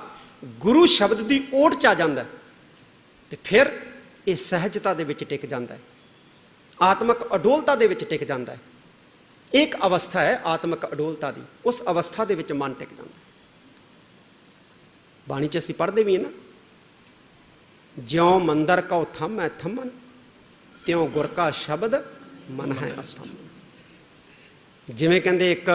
Speaker 2: ਗੁਰੂ ਸ਼ਬਦ ਦੀ ਓਟ 'ਚ ਆ ਜਾਂਦਾ, ਤੇ ਫਿਰ ਇਹ ਸਹਿਜਤਾ ਦੇ ਵਿੱਚ ਟਿਕ ਜਾਂਦਾ ਹੈ, ਆਤਮਕ ਅਡੋਲਤਾ ਦੇ ਵਿੱਚ ਟਿਕ ਜਾਂਦਾ ਹੈ। ਇੱਕ ਅਵਸਥਾ ਹੈ ਆਤਮਕ ਅਡੋਲਤਾ ਦੀ, ਉਸ ਅਵਸਥਾ ਦੇ ਵਿੱਚ ਮਨ ਟਿਕ ਜਾਂਦਾ। ਬਾਣੀ 'ਚ ਅਸੀਂ ਪੜ੍ਹਦੇ ਵੀ ਹੈ ਨਾ, ਜਿਉਂ ਮੰਦਰ ਕਉ ਥੰਮ ਹੈ ਥੰਮਨ, ਤਿਉਂ ਗੁਰ ਕਾ ਸ਼ਬਦ ਮਨ ਹੈ ਅਸਥੰਮ। ਜਿਵੇਂ ਕਹਿੰਦੇ ਇੱਕ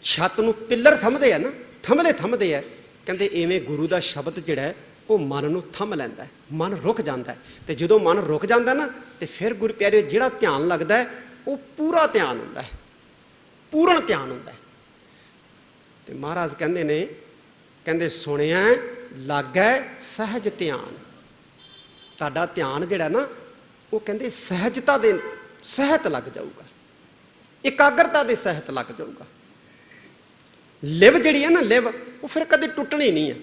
Speaker 2: ਛੱਤ ਨੂੰ ਪਿੱਲਰ ਥੰਮਦੇ ਆ ਨਾ, ਥੰਮਦੇ ਆ, ਕਹਿੰਦੇ ਇਵੇਂ ਗੁਰੂ ਦਾ ਸ਼ਬਦ ਜਿਹੜਾ ਹੈ ਉਹ ਮਨ ਨੂੰ ਥੰਮ ਲੈਂਦਾ ਹੈ, ਮਨ ਰੁਕ ਜਾਂਦਾ ਹੈ। ਤੇ ਜਦੋਂ ਮਨ ਰੁਕ ਜਾਂਦਾ ਨਾ, ਤੇ ਫਿਰ ਗੁਰੂ ਪਿਆਰੇ ਜਿਹੜਾ ਧਿਆਨ ਲੱਗਦਾ ਹੈ ਉਹ ਪੂਰਾ ਧਿਆਨ ਹੁੰਦਾ ਹੈ, ਪੂਰਨ ਧਿਆਨ ਹੁੰਦਾ ਹੈ। ਤੇ ਮਹਾਰਾਜ ਕਹਿੰਦੇ ਨੇ, ਕਹਿੰਦੇ ਸੁਣਿਆ ਲਾਗੈ ਸਹਿਜ ਧਿਆਨ। ਸਾਡਾ ਧਿਆਨ ਜਿਹੜਾ ਨਾ, ਉਹ ਕਹਿੰਦੇ ਸਹਿਜਤਾ ਦੇ ਸਹਿਤ ਲੱਗ ਜਾਊਗਾ, ਇਕਾਗਰਤਾ ਦੇ ਸਹਿਤ ਲੱਗ ਜਾਊਗਾ। ਲਿਵ ਜਿਹੜੀ ਹੈ ਨਾ, ਲਿਵ ਉਹ ਫਿਰ ਕਦੇ ਟੁੱਟਣੀ ਨਹੀਂ ਹੈ,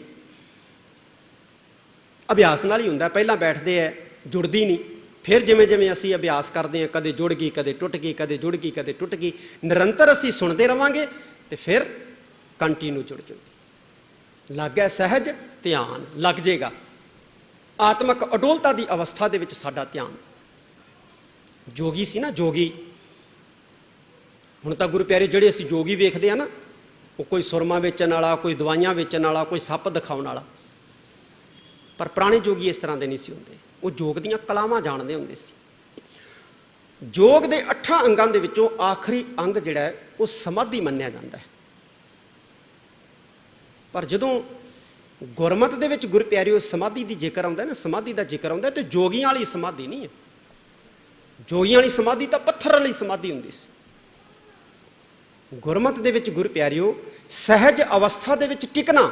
Speaker 2: ਅਭਿਆਸ ਨਾਲ ਹੀ ਹੁੰਦਾ। ਪਹਿਲਾਂ ਬੈਠਦੇ ਹੈ, ਜੁੜਦੀ ਨਹੀਂ, ਫਿਰ ਜਿਵੇਂ ਜਿਵੇਂ ਅਸੀਂ ਅਭਿਆਸ ਕਰਦੇ ਹਾਂ, ਕਦੇ ਜੁੜ ਗਈ, ਕਦੇ ਟੁੱਟ ਗਈ, ਕਦੇ ਜੁੜ ਗਈ, ਕਦੇ ਟੁੱਟ ਗਈ। ਨਿਰੰਤਰ ਅਸੀਂ ਸੁਣਦੇ ਰਵਾਂਗੇ, ਤੇ ਫਿਰ ਕੰਟੀਨਿਊ ਜੁੜ ਜੂਗੀ। ਲਾਗੈ ਸਹਿਜ ਧਿਆਨ ਲੱਗ ਜਾਏਗਾ। ਆਤਮਕ ਅਡੋਲਤਾ ਦੀ ਅਵਸਥਾ ਦੇ ਵਿੱਚ ਸਾਡਾ ਧਿਆਨ। ਜੋਗੀ ਸੀ ਨਾ, ਜੋਗੀ। ਹੁਣ ਤਾਂ ਗੁਰੂ ਪਿਆਰੇ ਜਿਹੜੇ ਅਸੀਂ ਜੋਗੀ ਵੇਖਦੇ ਆ ਨਾ, ਉਹ ਕੋਈ ਸੁਰਮਾ ਵੇਚਣ ਵਾਲਾ, ਕੋਈ ਦਵਾਈਆਂ ਵੇਚਣ ਵਾਲਾ, ਕੋਈ ਸੱਪ ਦਿਖਾਉਣ ਵਾਲਾ। ਪਰ ਪੁਰਾਣੇ ਜੋਗੀ ਇਸ ਤਰ੍ਹਾਂ ਦੇ ਨਹੀਂ ਸੀ ਹੁੰਦੇ, ਉਹ ਯੋਗ ਦੀਆਂ ਕਲਾਵਾਂ ਜਾਣਦੇ ਹੁੰਦੇ ਸੀ। ਯੋਗ ਦੇ 8 ਅੰਗਾਂ ਦੇ ਵਿੱਚੋਂ ਆਖਰੀ ਅੰਗ ਜਿਹੜਾ ਹੈ ਉਹ ਸਮਾਧੀ ਮੰਨਿਆ ਜਾਂਦਾ ਹੈ। ਪਰ ਜਦੋਂ ਗੁਰਮਤਿ ਦੇ ਵਿੱਚ ਗੁਰ ਪਿਆਰਿਓ ਸਮਾਧੀ ਦੀ ਜ਼ਿਕਰ ਆਉਂਦਾ ਨਾ, ਸਮਾਧੀ ਦਾ ਜ਼ਿਕਰ ਆਉਂਦਾ, ਤੇ ਜੋਗੀਆਂ ਵਾਲੀ ਸਮਾਧੀ ਨਹੀਂ ਹੈ। ਜੋਗੀਆਂ ਵਾਲੀ ਸਮਾਧੀ ਤਾਂ ਪੱਥਰ ਵਾਲੀ ਸਮਾਧੀ ਹੁੰਦੀ ਸੀ। ਗੁਰਮਤਿ ਦੇ ਵਿੱਚ ਗੁਰ ਪਿਆਰਿਓ ਸਹਿਜ ਅਵਸਥਾ ਦੇ ਵਿੱਚ ਟਿਕਣਾ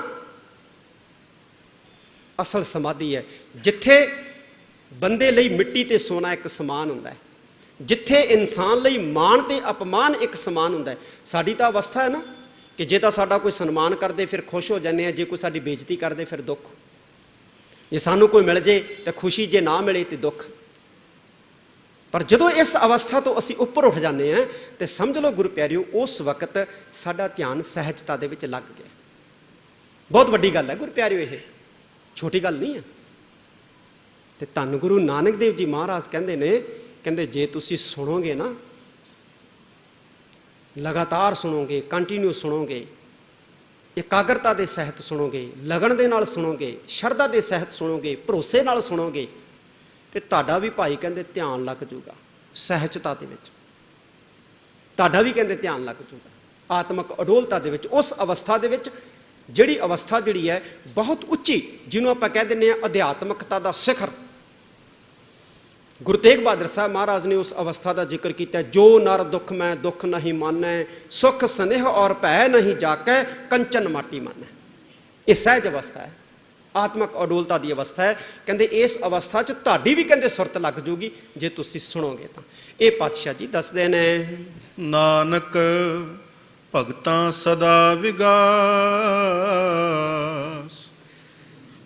Speaker 2: ਅਸਲ ਸਮਾਧੀ ਹੈ। ਜਿੱਥੇ ਬੰਦੇ ਲਈ ਮਿੱਟੀ ਤੇ ਸੋਨਾ ਇੱਕ ਸਮਾਨ ਹੁੰਦਾ ਹੈ, ਜਿੱਥੇ ਇਨਸਾਨ ਲਈ ਮਾਣ ਤੇ ਅਪਮਾਨ ਇੱਕ ਸਮਾਨ ਹੁੰਦਾ ਹੈ। ਸਾਡੀ ਤਾਂ ਅਵਸਥਾ ਹੈ ਨਾ ਕਿ ਜੇ ਤਾਂ ਸਾਡਾ ਕੋਈ ਸਨਮਾਨ ਕਰਦੇ ਫਿਰ ਖੁਸ਼ ਹੋ ਜਾਂਦੇ ਆ, ਜੇ ਕੋਈ ਸਾਡੀ ਬੇਇੱਜ਼ਤੀ ਕਰਦੇ ਫਿਰ ਦੁੱਖ। ਜੇ ਸਾਨੂੰ ਕੋਈ ਮਿਲ ਜੇ ਤਾਂ ਖੁਸ਼ੀ, ਜੇ ਨਾ ਮਿਲੇ ਤਾਂ ਦੁੱਖ। ਪਰ ਜਦੋਂ ਇਸ ਅਵਸਥਾ ਤੋਂ ਅਸੀਂ ਉੱਪਰ ਉੱਠ ਜਾਂਦੇ ਹਾਂ ਤੇ ਸਮਝ ਲਓ ਗੁਰੂ ਪਿਆਰਿਓ ਉਸ ਵਕਤ ਸਾਡਾ ਧਿਆਨ ਸਹਿਜਤਾ ਦੇ ਵਿੱਚ ਲੱਗ ਗਿਆ। ਬਹੁਤ ਵੱਡੀ ਗੱਲ ਹੈ ਗੁਰੂ ਪਿਆਰਿਓ, ਇਹ ਛੋਟੀ ਗੱਲ ਨਹੀਂ ਹੈ। ਤੇ ਧੰਨ ਗੁਰੂ ਨਾਨਕ ਦੇਵ ਜੀ ਮਹਾਰਾਜ ਕਹਿੰਦੇ ਨੇ, ਕਹਿੰਦੇ ਜੇ ਤੁਸੀਂ ਸੁਣੋਗੇ ਨਾ, ਲਗਾਤਾਰ ਸੁਣੋਗੇ, ਕੰਟੀਨਿਊ ਸੁਣੋਗੇ, ਇਕਾਗਰਤਾ ਦੇ ਸਹਿਤ ਸੁਣੋਗੇ, ਲਗਨ ਦੇ ਨਾਲ ਸੁਣੋਗੇ, ਸ਼ਰਧਾ ਦੇ ਸਹਿਤ ਸੁਣੋਗੇ, ਭਰੋਸੇ ਨਾਲ ਸੁਣੋਗੇ, ਤੇ ਤੁਹਾਡਾ ਵੀ ਭਾਈ ਕਹਿੰਦੇ ਧਿਆਨ ਲੱਗ ਜੂਗਾ ਸਹਿਜਤਾ ਦੇ ਵਿੱਚ। ਤੁਹਾਡਾ ਵੀ ਕਹਿੰਦੇ ਧਿਆਨ ਲੱਗ ਜੂਗਾ ਆਤਮਕ ਅਡੋਲਤਾ ਦੇ ਵਿੱਚ, ਉਸ ਅਵਸਥਾ ਦੇ ਵਿੱਚ ਜਿਹੜੀ ਅਵਸਥਾ ਜਿਹੜੀ ਹੈ ਬਹੁਤ ਉੱਚੀ, ਜਿਹਨੂੰ ਆਪਾਂ ਕਹਿ ਦਿੰਦੇ ਹਾਂ ਅਧਿਆਤਮਕਤਾ ਦਾ ਸਿਖਰ। ਗੁਰੂ ਤੇਗ ਬਹਾਦਰ ਸਾਹਿਬ ਮਹਾਰਾਜ ਨੇ ਉਸ ਅਵਸਥਾ ਦਾ ਜ਼ਿਕਰ ਕੀਤਾ, ਜੋ ਨਰ ਦੁੱਖ ਮੈਂ ਦੁੱਖ ਨਹੀਂ ਮਾਨੈ, ਸੁਖ ਸਨੇਹ ਔਰ ਭੈ ਨਹੀਂ ਜਾਕੈ, ਕੰਚਨ ਮਾਟੀ ਮਾਨੈ। ਇਹ ਸਹਿਜ ਅਵਸਥਾ ਹੈ, ਆਤਮਕ ਅਡੋਲਤਾ ਦੀ ਅਵਸਥਾ ਹੈ। ਕਹਿੰਦੇ ਇਸ ਅਵਸਥਾ 'ਚ ਤੁਹਾਡੀ ਵੀ ਕਹਿੰਦੇ ਸੁਰਤ ਲੱਗ ਜੂਗੀ ਜੇ ਤੁਸੀਂ ਸੁਣੋਗੇ ਤਾਂ। ਇਹ ਪਾਤਸ਼ਾਹ ਜੀ ਦੱਸਦੇ ਨੇ,
Speaker 1: ਨਾਨਕ ਭਗਤਾਂ ਸਦਾ ਵਿਗਾਸ,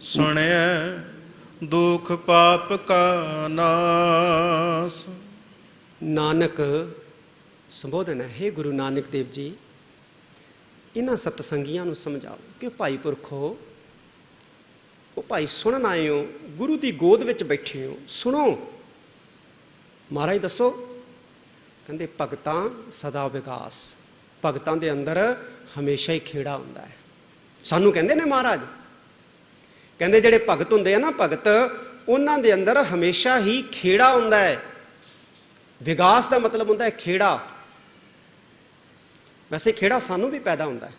Speaker 1: ਸੁਣਿਐ ਦੁਖ ਪਾਪ ਕਾ ਨਾਸ।
Speaker 2: ਨਾਨਕ ਸੰਬੋਧਨ ਹੈ, ਹੇ ਗੁਰੂ ਨਾਨਕ ਦੇਵ ਜੀ ਇਹਨਾਂ ਸਤਸੰਗੀਆਂ ਨੂੰ ਸਮਝਾਓ ਕਿ ਭਾਈ ਪੁਰਖੋ, ਉਹ ਭਾਈ ਸੁਣਨ ਆਏ ਹੋ, ਗੁਰੂ ਦੀ ਗੋਦ ਵਿੱਚ ਬੈਠੇ ਹੋ, ਸੁਣੋ। ਮਹਾਰਾਜ ਦੱਸੋ, ਕਹਿੰਦੇ ਭਗਤਾਂ ਸਦਾ ਵਿਕਾਸ, ਭਗਤਾਂ ਦੇ ਅੰਦਰ ਹਮੇਸ਼ਾ ਹੀ ਖੇੜਾ ਹੁੰਦਾ ਹੈ। ਸਾਨੂੰ ਕਹਿੰਦੇ ਨੇ ਮਹਾਰਾਜ, ਕਹਿੰਦੇ ਜਿਹੜੇ ਭਗਤ ਹੁੰਦੇ ਆ ਨਾ, ਭਗਤ, ਉਹਨਾਂ ਦੇ ਅੰਦਰ ਹਮੇਸ਼ਾ ਹੀ ਖੇੜਾ ਹੁੰਦਾ ਹੈ। ਵਿਕਾਸ ਦਾ ਮਤਲਬ ਹੁੰਦਾ ਹੈ ਖੇੜਾ। ਵੈਸੇ ਖੇੜਾ ਸਾਨੂੰ ਵੀ ਪੈਦਾ ਹੁੰਦਾ ਹੈ।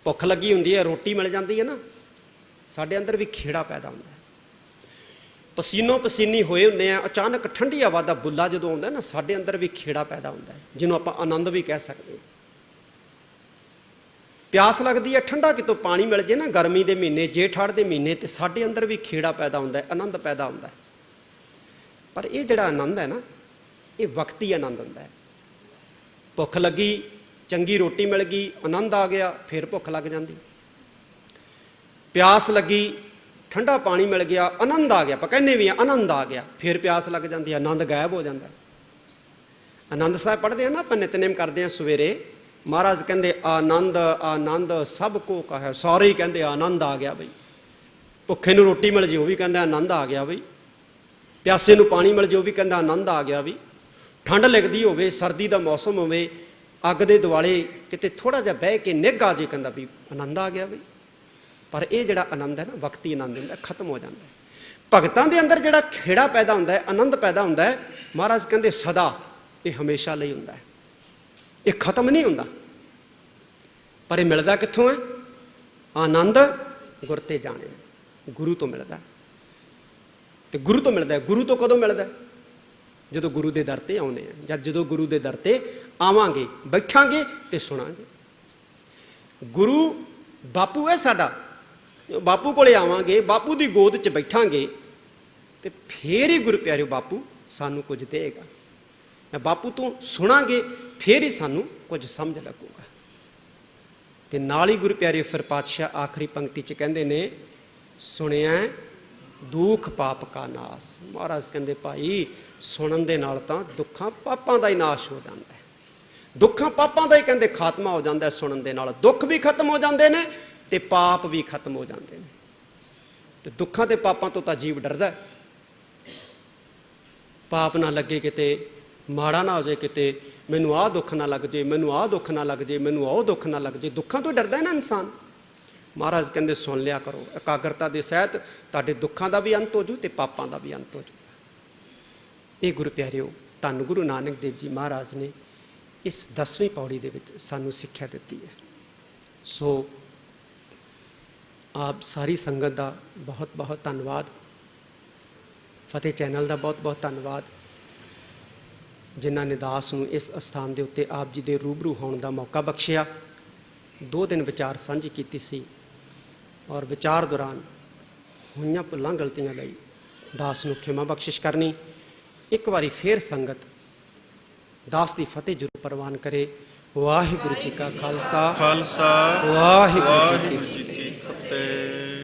Speaker 2: ਭੁੱਖ ਲੱਗੀ ਹੁੰਦੀ ਹੈ, ਰੋਟੀ ਮਿਲ ਜਾਂਦੀ ਹੈ ਨਾ, ਸਾਡੇ ਅੰਦਰ ਵੀ ਖੇੜਾ ਪੈਦਾ ਹੁੰਦਾ ਹੈ। ਪਸੀਨੋ ਪਸੀਨੀ ਹੋਏ ਹੁੰਦੇ ਆ, ਅਚਾਨਕ ਠੰਡੀ ਹਵਾ ਦਾ ਬੁੱਲਾ ਜਦੋਂ ਆਉਂਦਾ ਨਾ, ਸਾਡੇ ਅੰਦਰ ਵੀ ਖੇੜਾ ਪੈਦਾ ਹੁੰਦਾ ਹੈ, ਜਿਹਨੂੰ ਆਪਾਂ ਆਨੰਦ ਵੀ ਕਹਿ ਸਕਦੇ ਹਾਂ। ਪਿਆਸ ਲੱਗਦੀ ਹੈ, ਠੰਡਾ ਕਿਤੋਂ ਪਾਣੀ ਮਿਲ ਜੇ ਨਾ, ਗਰਮੀ ਦੇ ਮਹੀਨੇ, ਜੇਠ ਹਾੜ ਦੇ ਮਹੀਨੇ, ਤੇ ਸਾਡੇ ਅੰਦਰ ਵੀ ਖੇੜਾ ਪੈਦਾ ਹੁੰਦਾ ਹੈ, ਆਨੰਦ ਪੈਦਾ ਹੁੰਦਾ ਹੈ। ਪਰ ਇਹ ਜਿਹੜਾ ਆਨੰਦ ਹੈ ਨਾ, ਇਹ ਵਕਤੀ ਆਨੰਦ ਹੁੰਦਾ ਹੈ। ਭੁੱਖ ਲੱਗੀ, ਚੰਗੀ ਰੋਟੀ ਮਿਲ ਗਈ, ਆਨੰਦ ਆ ਗਿਆ, ਫਿਰ ਭੁੱਖ ਲੱਗ ਜਾਂਦੀ। ਪਿਆਸ ਲੱਗੀ, ਠੰਡਾ ਪਾਣੀ ਮਿਲ ਗਿਆ, ਆਨੰਦ ਆ ਗਿਆ, ਆਪਾਂ ਕਹਿੰਦੇ ਵੀ ਆ ਆਨੰਦ ਆ ਗਿਆ, ਫਿਰ ਪਿਆਸ ਲੱਗ ਜਾਂਦੀ, ਆਨੰਦ ਗਾਇਬ ਹੋ ਜਾਂਦਾ। ਆਨੰਦ ਸਾਹਿਬ ਪੜ੍ਹਦੇ ਆ ਨਾ, ਆਪਾਂ ਨਿਤਨੇਮ ਕਰਦੇ ਹਾਂ ਸਵੇਰੇ, ਮਹਾਰਾਜ ਕਹਿੰਦੇ ਆਨੰਦ ਆਨੰਦ ਸਭ ਕੋ ਕਹੈ, ਸਾਰੇ ਹੀ ਕਹਿੰਦੇ ਆਨੰਦ ਆ ਗਿਆ ਬਈ। ਭੁੱਖੇ ਨੂੰ ਰੋਟੀ ਮਿਲ ਜੇ, ਉਹ ਵੀ ਕਹਿੰਦਾ ਆਨੰਦ ਆ ਗਿਆ ਬਈ। ਪਿਆਸੇ ਨੂੰ ਪਾਣੀ ਮਿਲ ਜੇ, ਉਹ ਵੀ ਕਹਿੰਦਾ ਆਨੰਦ ਆ ਗਿਆ ਬਈ। ਠੰਡ ਲੱਗਦੀ ਹੋਵੇ, ਸਰਦੀ ਦਾ ਮੌਸਮ ਹੋਵੇ, ਅੱਗ ਦੇ ਦੁਆਲੇ ਕਿਤੇ ਥੋੜ੍ਹਾ ਜਿਹਾ ਬਹਿ ਕੇ ਨਿੱਘ ਆ ਜੇ, ਕਹਿੰਦਾ ਵੀ ਆਨੰਦ ਆ ਗਿਆ ਬਈ। ਪਰ ਇਹ ਜਿਹੜਾ ਆਨੰਦ ਹੈ ਨਾ, ਵਕਤੀ ਆਨੰਦ ਹੁੰਦਾ, ਖਤਮ ਹੋ ਜਾਂਦਾ ਹੈ। ਭਗਤਾਂ ਦੇ ਅੰਦਰ ਜਿਹੜਾ ਖੇੜਾ ਪੈਦਾ ਹੁੰਦਾ ਹੈ, ਆਨੰਦ ਪੈਦਾ ਹੁੰਦਾ ਹੈ, ਮਹਾਰਾਜ ਕਹਿੰਦੇ ਸਦਾ, ਇਹ ਹਮੇਸ਼ਾ ਲਈ ਹੁੰਦਾ ਹੈ, ਇਹ ਖਤਮ ਨਹੀਂ ਹੁੰਦਾ। ਪਰ ਇਹ ਮਿਲਦਾ ਕਿੱਥੋਂ ਹੈ? ਆਨੰਦ ਗੁਰ ਤੇ ਜਾਣੇ, ਗੁਰੂ ਤੋਂ ਮਿਲਦਾ। ਤੇ ਗੁਰੂ ਤੋਂ ਮਿਲਦਾ, ਗੁਰੂ ਤੋਂ ਕਦੋਂ ਮਿਲਦਾ? ਜਦੋਂ ਗੁਰੂ ਦੇ ਦਰ ਤੇ ਆਉਂਦੇ ਆ, ਜਾਂ ਜਦੋਂ ਗੁਰੂ ਦੇ ਦਰ ਤੇ ਆਵਾਂਗੇ, ਬੈਠਾਂਗੇ ਤੇ ਸੁਣਾਂਗੇ। ਗੁਰੂ ਬਾਪੂ ਹੈ ਸਾਡਾ, ਬਾਪੂ ਕੋਲੇ ਆਵਾਂਗੇ, ਬਾਪੂ ਦੀ ਗੋਦ 'ਚ ਬੈਠਾਂਗੇ, ਤੇ ਫੇਰ ਹੀ ਗੁਰੂ ਪਿਆਰਿਓ ਬਾਪੂ ਸਾਨੂੰ ਕੁਝ ਦੇਗਾ। ਬਾਪੂ ਤੋਂ ਸੁਣਾਂਗੇ, ਫੇਰ ਹੀ ਸਾਨੂੰ ਕੁਝ ਸਮਝ ਲੱਗੂਗਾ। ਤੇ ਨਾਲ ਹੀ ਗੁਰੂ ਪਿਆਰਿਓ ਫਿਰ ਪਾਤਸ਼ਾਹ ਆਖਰੀ ਪੰਕਤੀ 'ਚ ਕਹਿੰਦੇ ਨੇ, ਸੁਣਿਆ ਦੁੱਖ ਪਾਪ ਕਾ ਨਾਸ। ਮਹਾਰਾਜ ਕਹਿੰਦੇ ਭਾਈ, ਸੁਣਨ ਦੇ ਨਾਲ ਤਾਂ ਦੁੱਖਾਂ ਪਾਪਾਂ ਦਾ ਹੀ ਨਾਸ਼ ਹੋ ਜਾਂਦਾ ਹੈ, ਦੁੱਖਾਂ ਪਾਪਾਂ ਦਾ ਹੀ ਕਹਿੰਦੇ ਖਾਤਮਾ ਹੋ ਜਾਂਦਾ ਹੈ। ਸੁਣਨ ਦੇ ਨਾਲ ਦੁੱਖ ਵੀ ਖਤਮ ਹੋ ਜਾਂਦੇ ਨੇ ਤੇ ਪਾਪ ਵੀ ਖਤਮ ਹੋ ਜਾਂਦੇ ਨੇ। ਤੇ ਦੁੱਖਾਂ ਤੇ ਪਾਪਾਂ ਤੋਂ ਤਾਂ ਜੀਵ ਡਰਦਾ, ਪਾਪ ਨਾ ਲੱਗੇ ਕਿਤੇ, ਮਾੜਾ ਨਾ ਹੋ ਜਾਏ ਕਿਤੇ, ਮੈਨੂੰ ਆਹ ਦੁੱਖ ਨਾ ਲੱਗ ਜੇ, ਮੈਨੂੰ ਆਹ ਦੁੱਖ ਨਾ ਲੱਗ ਜੇ, ਮੈਨੂੰ ਆਹ ਦੁੱਖ ਨਾ ਲੱਗ ਜੇ। ਦੁੱਖਾਂ ਤੋਂ ਡਰਦਾ ਹੈ ਨਾ ਇਨਸਾਨ। ਮਹਾਰਾਜ ਕਹਿੰਦੇ ਸੁਣ ਲਿਆ ਕਰੋ, ਇਕਾਗਰਤਾ ਦੇ ਸਹਿਤ ਤੁਹਾਡੇ ਦੁੱਖਾਂ ਦਾ ਵੀ ਅੰਤ ਹੋ ਜੂ ਤੇ ਪਾਪਾਂ ਦਾ ਵੀ ਅੰਤ ਹੋ ਜੂ। ਇਹ ਗੁਰੂ ਪਿਆਰਿਓ, ਧੰਨ ਗੁਰੂ ਨਾਨਕ ਦੇਵ ਜੀ ਮਹਾਰਾਜ ਨੇ ਇਸ 10ਵੀਂ ਪੌੜੀ ਦੇ ਵਿੱਚ ਸਾਨੂੰ ਸਿੱਖਿਆ ਦਿੱਤੀ ਹੈ। ਸੋ ਆਪ ਸਾਰੀ ਸੰਗਤ ਦਾ ਬਹੁਤ ਬਹੁਤ ਧੰਨਵਾਦ, ਫਤਿਹ ਚੈਨਲ ਦਾ ਬਹੁਤ ਬਹੁਤ ਧੰਨਵਾਦ। ਜਿਨ੍ਹਾਂ ਨੇ ਦਾਸ ਨੂੰ ਇਸ ਅਸਥਾਨ ਦੇ ਉੱਤੇ ਆਪ ਜੀ ਦੇ ਰੂਬਰੂ ਹੋਣ ਦਾ ਮੌਕਾ ਬਖਸ਼ਿਆ। 2 ਦਿਨ ਵਿਚਾਰ ਸਾਂਝੀ ਕੀਤੀ ਸੀ ਔਰ ਵਿਚਾਰ ਦੌਰਾਨ ਹੋਈਆਂ ਭੁੱਲਾਂ ਗਲਤੀਆਂ ਲਈ ਦਾਸ ਨੂੰ ਖਿਮਾ ਬਖਸ਼ਿਸ਼ ਕਰਨੀ। ਇੱਕ ਵਾਰੀ ਫੇਰ ਸੰਗਤ ਦਾਸ ਦੀ ਫਤਿਹ ਜ਼ਰੂਰ ਪ੍ਰਵਾਨ ਕਰੇ। ਵਾਹਿਗੁਰੂ ਜੀ ਕਾ ਖਾਲਸਾ, ਵਾਹਿਗੁਰੂ ਜੀ ਕੀ
Speaker 1: ਫਤਿਹ।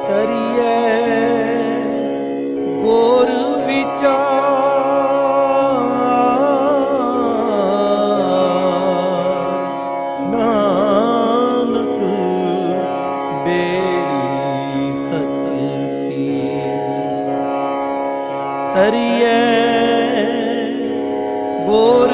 Speaker 3: ਕਰੀਏ ਗੁਰ ਵਿਚਾਰ, ਨਾਨਕ ਬੇੜੀ ਸੱਚ ਕੀ। ਕਰੀਏ ਗੁਰ